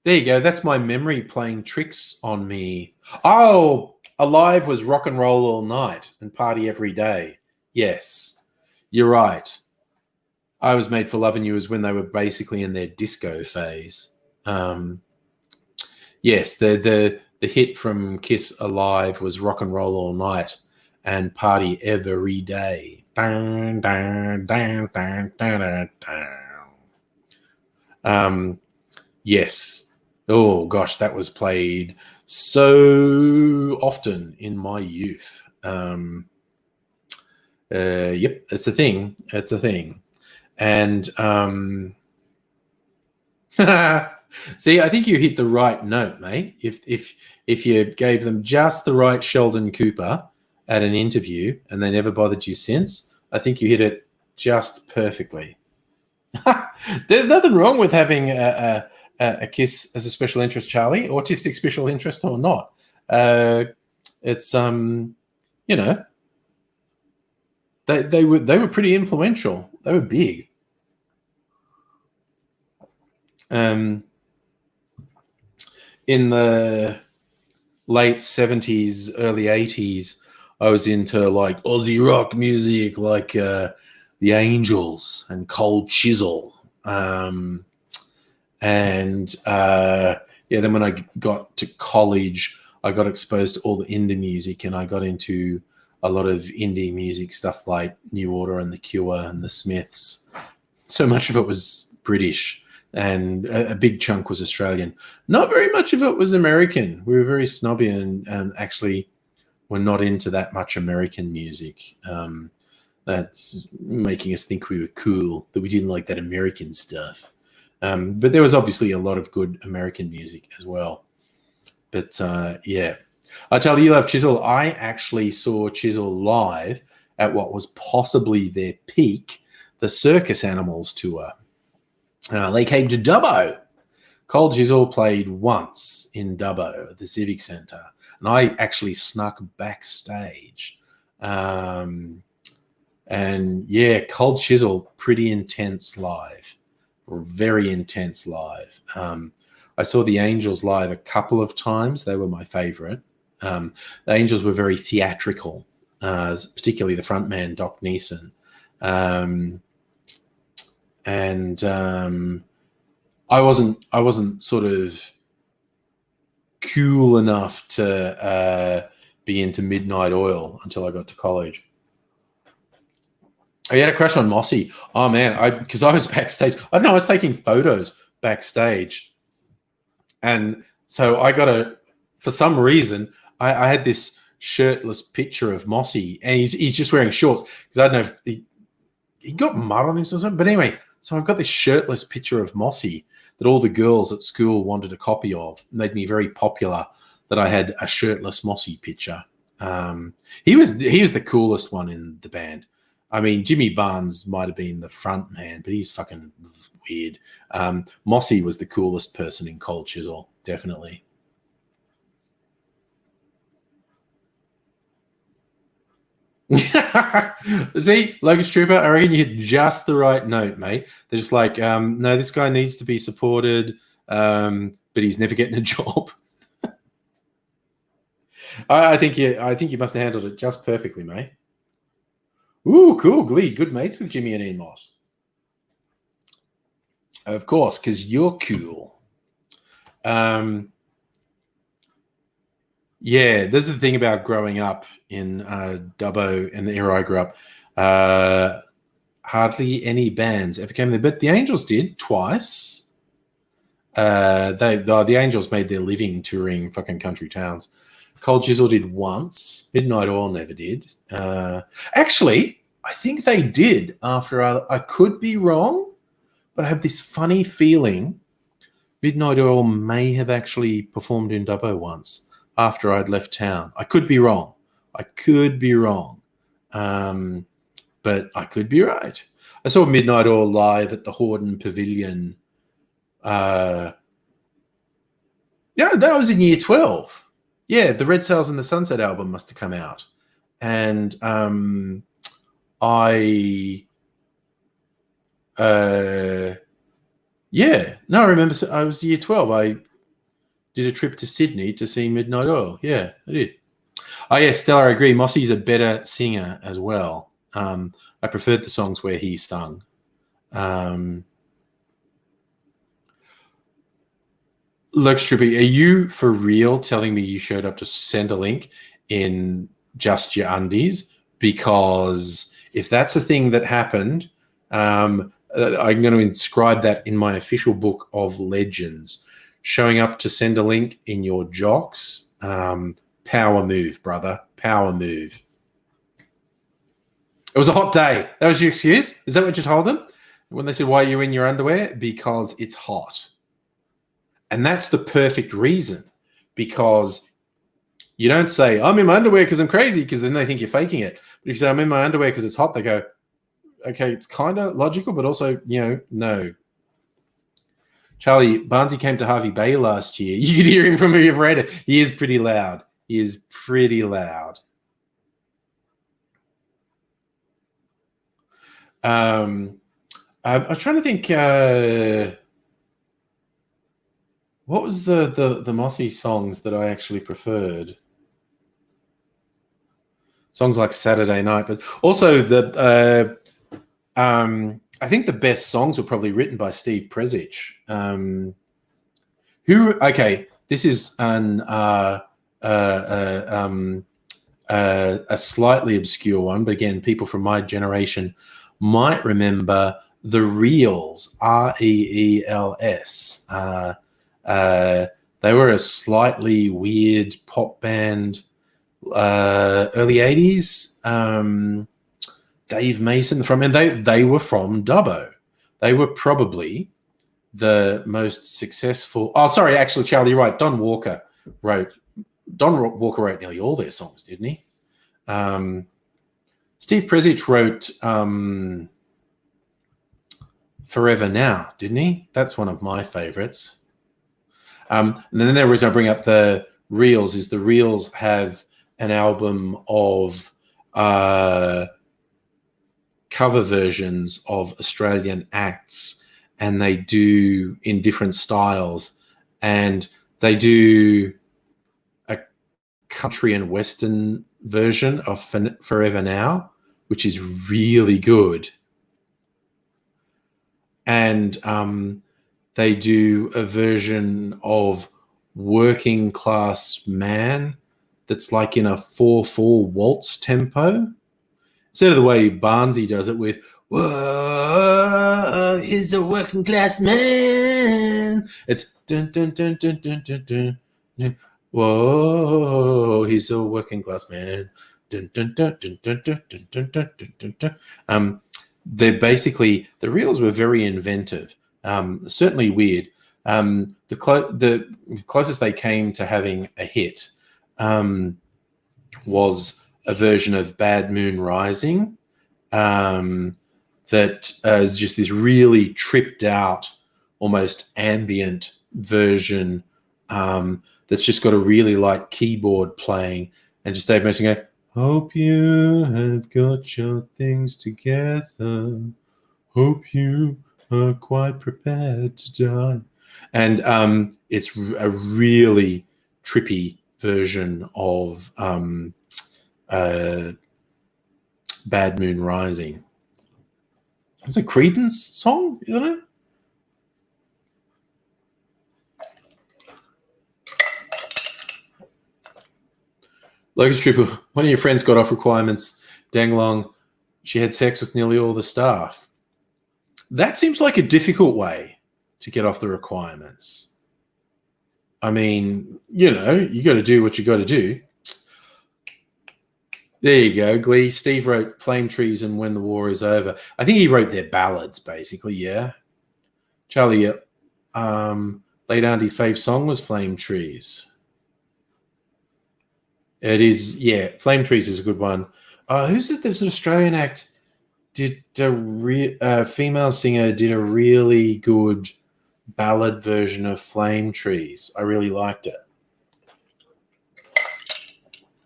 There you go. That's my memory playing tricks on me. Oh, Alive was Rock and Roll All Night and Party Every Day. Yes, you're right. I Was Made for Loving You is when they were basically in their disco phase. Yes, the hit from Kiss Alive was Rock and Roll All Night and Party Every Day. Dun, dun, dun, dun, dun, dun. Yes. Oh, gosh, that was played so often in my youth. Yep, it's a thing. It's a thing. And see, I think you hit the right note, mate. If you gave them just the right Sheldon Cooper at an interview and they never bothered you since, I think you hit it just perfectly. There's nothing wrong with having a Kiss as a special interest, Charlie, autistic special interest or not. It's you know, they were pretty influential. They were big. In the late 70s, early 80s, I was into like Aussie rock music, like the Angels and Cold Chisel. And then when I got to college, I got exposed to all the indie music, and I got into a lot of indie music stuff like New Order and The Cure and The Smiths. So much of it was British, and a big chunk was Australian. Not very much of it was American. We were very snobby and actually were not into that much American music. That's making us think we were cool, that we didn't like that American stuff. But there was obviously a lot of good American music as well. But yeah. Charlie, you love Chisel. I actually saw Chisel live at what was possibly their peak, the Circus Animals tour. They came to Dubbo. Cold Chisel played once in Dubbo at the Civic Centre, and I actually snuck backstage. And yeah, Cold Chisel, pretty intense live, or very intense live. I saw the Angels live a couple of times. They were my favorite. The Angels were very theatrical, particularly the frontman, Doc Neeson. I wasn't sort of cool enough to be into Midnight Oil until I got to college. I had a crush on Mossy. Oh man, because I was backstage. I don't know, I was taking photos backstage, and so for some reason, I had this shirtless picture of Mossy, and he's just wearing shorts because I don't know if he got mud on him or something. But anyway, so I've got this shirtless picture of Mossy that all the girls at school wanted a copy of. It made me very popular that I had a shirtless Mossy picture. He was the coolest one in the band. I mean, Jimmy Barnes might have been the front man, but he's fucking weird. Mossy was the coolest person in Cold Chisel, definitely. See, Locust Trooper, I reckon you hit just the right note, mate. They're just like, no, this guy needs to be supported, but he's never getting a job. I think you must have handled it just perfectly, mate. Ooh, cool, Glee, good mates with Jimmy and Ian Moss. Of course, because you're cool. Yeah, this is the thing about growing up in Dubbo and the era I grew up. Hardly any bands ever came there, but the Angels did twice. The Angels made their living touring fucking country towns. Cold Chisel did once. Midnight Oil never did. Actually, I think they did after I could be wrong, but I have this funny feeling Midnight Oil may have actually performed in Dubbo once after I'd left town. I could be wrong. But I could be right. I saw Midnight Oil live at the Horden Pavilion. Yeah, that was in year 12. Yeah, the Red Sails and the Sunset album must have come out. And I remember I was year 12. I did a trip to Sydney to see Midnight Oil. Yeah, I did. Oh, yeah, Stella, I agree. Mossy's a better singer as well. I preferred the songs where he sung. Look, Strippy, are you for real telling me you showed up to send a link in just your undies? Because if that's a thing that happened, I'm going to inscribe that in my official book of legends. Showing up to send a link in your jocks, power move, brother, power move. It was a hot day. That was your excuse? Is that what you told them? When they said, why are you in your underwear? Because it's hot. And that's the perfect reason, because you don't say, I'm in my underwear because I'm crazy, because then they think you're faking it. But if you say, I'm in my underwear because it's hot, they go, okay, it's kind of logical, but also, no. Charlie, Barnsey came to Harvey Bay last year. You could hear him from your veranda. He is pretty loud. I was trying to think, what was the Mossy songs that I actually preferred? Songs like Saturday Night, but also I think the best songs were probably written by Steve Presich. This is a slightly obscure one, but again, people from my generation might remember the Reels, Reels. They were a slightly weird pop band, early 80s. Dave Mason they were from Dubbo. They were probably the most successful. Oh, sorry, actually, Charlie, you're right. Don Walker wrote nearly all their songs, didn't he? Steve Presich wrote Forever Now, didn't he? That's one of my favorites. And then the reason I bring up the Reels is the Reels have an album of cover versions of Australian acts, and they do in different styles, and they do a country and western version of Forever Now, which is really good. And they do a version of Working Class Man that's like in a 4/4 waltz tempo, instead of the way Barnsey does it with "Whoa, he's a working class man." It's dun dun dun dun dun dun dun. Dun. Whoa, he's a working class man. Dun dun dun dun dun dun dun dun dun dun dun. They're basically, the Reels were very inventive, certainly weird. The closest they came to having a hit was a version of Bad Moon Rising that is just this really tripped out, almost ambient version that's just got a really light keyboard playing, and just Dave Mason go, hope you have got your things together. Hope you are quite prepared to die. And it's a really trippy version of Bad Moon Rising. It's a Creedence song, isn't it? Locust Trooper, one of your friends got off requirements. Danglong, she had sex with nearly all the staff. That seems like a difficult way to get off the requirements. I mean, you know, you got to do what you got to do. There you go, Glee. Steve wrote Flame Trees and When the War is Over. I think he wrote their ballads, basically, yeah. Charlie, Late Auntie's fave song was Flame Trees. It is, yeah, Flame Trees is a good one. Who's it? There's an Australian act. Did a female singer did a really good ballad version of Flame Trees. I really liked it.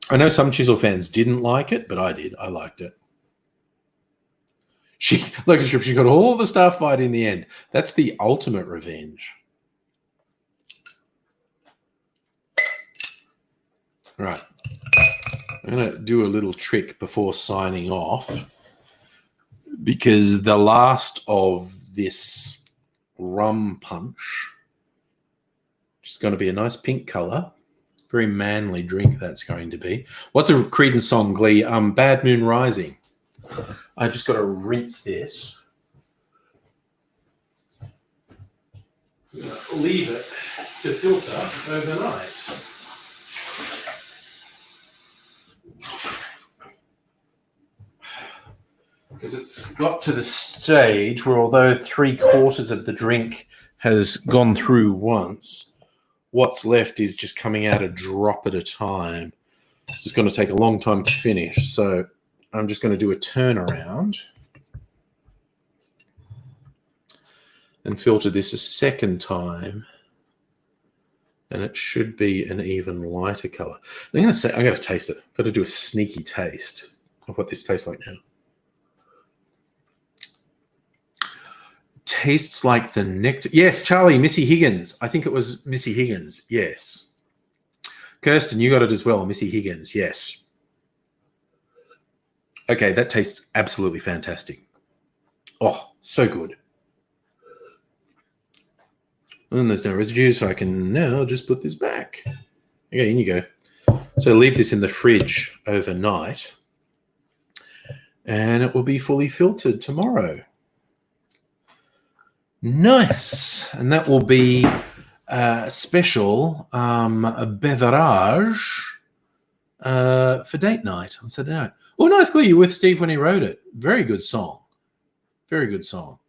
I know some Chisel fans didn't like it, but I did. I liked it. She got all the staff fight in the end. That's the ultimate revenge. Right. I'm going to do a little trick before signing off, because the last of this rum punch is going to be a nice pink color. Very manly drink that's going to be. What's a Creedence song, Glee? Bad Moon Rising. I just got to rinse this. I'm going to leave it to filter overnight. Because it's got to the stage where, although 3/4 of the drink has gone through once, what's left is just coming out a drop at a time. This is going to take a long time to finish, so I'm just going to do a turnaround and filter this a second time, and it should be an even lighter color. I'm going to say, I got to taste it. Got to do a sneaky taste of what this tastes like now. Tastes like the nectar. Yes, Charlie, Missy Higgins. I think it was Missy Higgins. Yes. Kirsten, you got it as well. Missy Higgins. Yes. Okay, that tastes absolutely fantastic. Oh, so good. And there's no residue, so I can now just put this back. Okay, in you go. So leave this in the fridge overnight, and it will be fully filtered tomorrow. Nice. And that will be a special beverage for date night on Saturday night. Oh, nice, Glee. You were with Steve when he wrote it. Very good song. Very good song.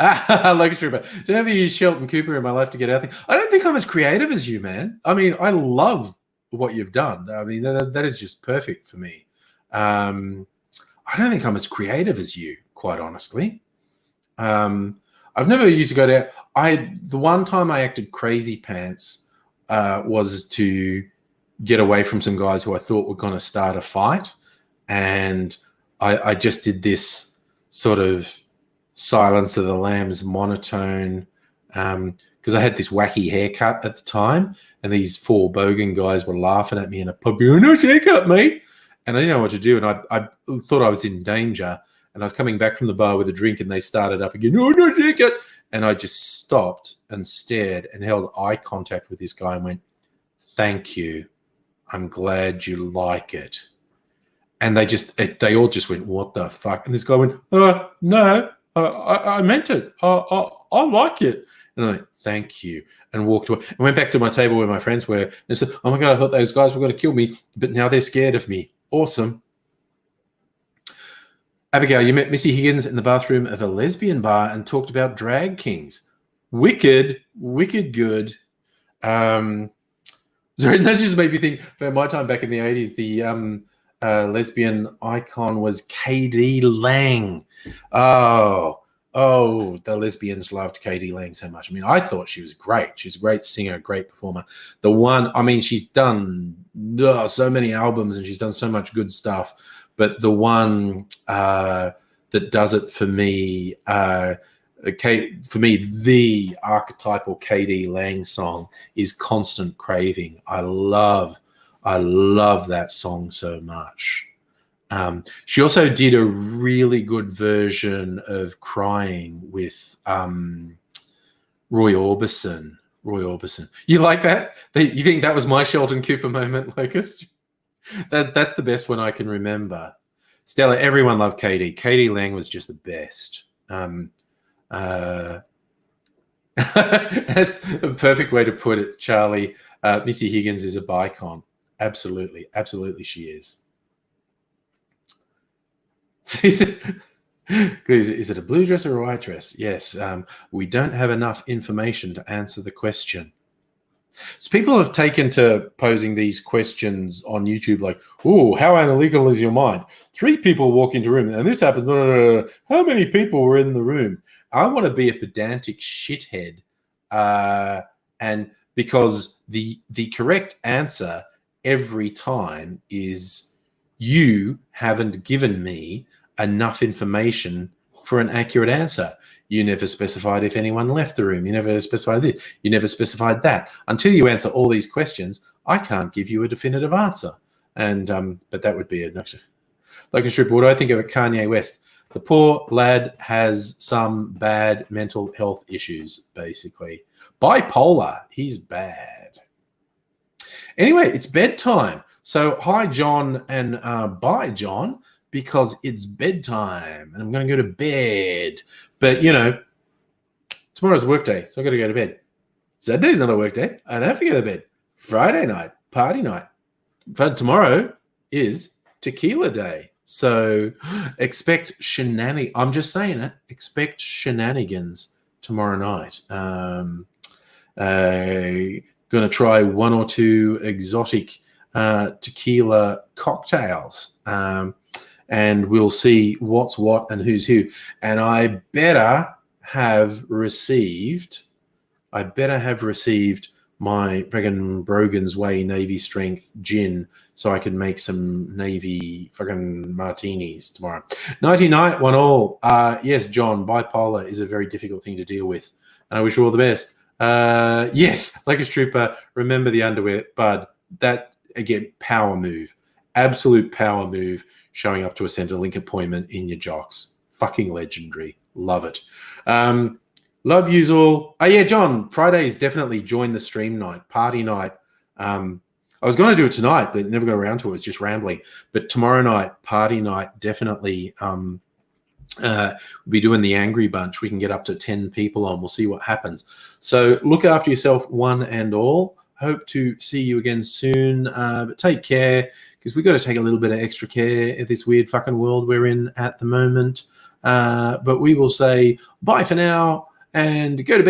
Like it's true, but do I ever use Shelton Cooper in my life to get out there? I don't think I'm as creative as you, man. I mean, I love what you've done. I mean, that is just perfect for me. I don't think I'm as creative as you, quite honestly. I've never used to go down. The one time I acted crazy pants was to get away from some guys who I thought were going to start a fight. And I just did this sort of Silence of the Lambs monotone because I had this wacky haircut at the time. And these 4 bogan guys were laughing at me in a pub. "You know, haircut, mate." And I didn't know what to do. And I thought I was in danger. And I was coming back from the bar with a drink, and they started up again. "Oh, no, drink it." And I just stopped and stared and held eye contact with this guy and went, "Thank you. I'm glad you like it." And they all just went, "What the fuck?" And this guy went, "No, I meant it. I like it." And I went, "Thank you," and walked away. I went back to my table where my friends were and said, "Oh my God, I thought those guys were going to kill me, but now they're scared of me." Awesome. Abigail, you met Missy Higgins in the bathroom of a lesbian bar and talked about drag kings. Wicked, wicked good. Sorry, that just made me think about my time back in the 80s. The lesbian icon was KD Lang. Oh, the lesbians loved KD Lang so much. I mean, I thought she was great. She's a great singer, great performer. The one, I mean, she's done so many albums and she's done so much good stuff. But the one that does it for me, the archetypal KD Lang song is "Constant Craving." I love that song so much. She also did a really good version of "Crying" with Roy Orbison. You like that? You think that was my Sheldon Cooper moment, Locust? That's the best one I can remember. Stella, everyone loved Katie. Katie Lang was just the best. That's a perfect way to put it, Charlie. Missy Higgins is a bicon. Absolutely, absolutely, she is. Is it a blue dress or a white dress? Yes. We don't have enough information to answer the question. So people have taken to posing these questions on YouTube like, oh, how analytical is your mind? 3 people walk into a room and this happens. How many people were in the room? I want to be a pedantic shithead. And because the correct answer every time is you haven't given me enough information for an accurate answer. You never specified if anyone left the room. You never specified this. You never specified that. Until you answer all these questions, I can't give you a definitive answer. And but that would be a like a strip. What do I think of Kanye West? The poor lad has some bad mental health issues, basically. Bipolar. He's bad. Anyway, it's bedtime. So hi, John, and bye, John, because it's bedtime and I'm going to go to bed. But, you know, tomorrow's a work day, so I've got to go to bed. Saturday's not a work day. I don't have to go to bed. Friday night, party night. But tomorrow is Tequila Day. So expect shenanigans. I'm just saying it. Expect shenanigans tomorrow night. Going to try 1 or 2 exotic tequila cocktails. And we'll see what's what and who's who. And I better have received my friggin' Brogan's Way Navy Strength gin so I can make some Navy friggin' martinis tomorrow. Nighty night, one all. Yes, John, bipolar is a very difficult thing to deal with. And I wish you all the best. Yes, like a trooper, remember the underwear, bud. That, again, power move. Absolute power move. Showing up to a Centrelink appointment in your jocks. Fucking legendary. Love it. Love yous all. Oh, yeah, John, Friday is definitely join the stream night, party night. I was going to do it tonight, but never got around to it. It was just rambling. But tomorrow night, party night, definitely we'll be doing the Angry Bunch. We can get up to 10 people on. We'll see what happens. So look after yourself, one and all. Hope to see you again soon. But take care, because we've got to take a little bit of extra care in this weird fucking world we're in at the moment. But we will say bye for now and go to bed.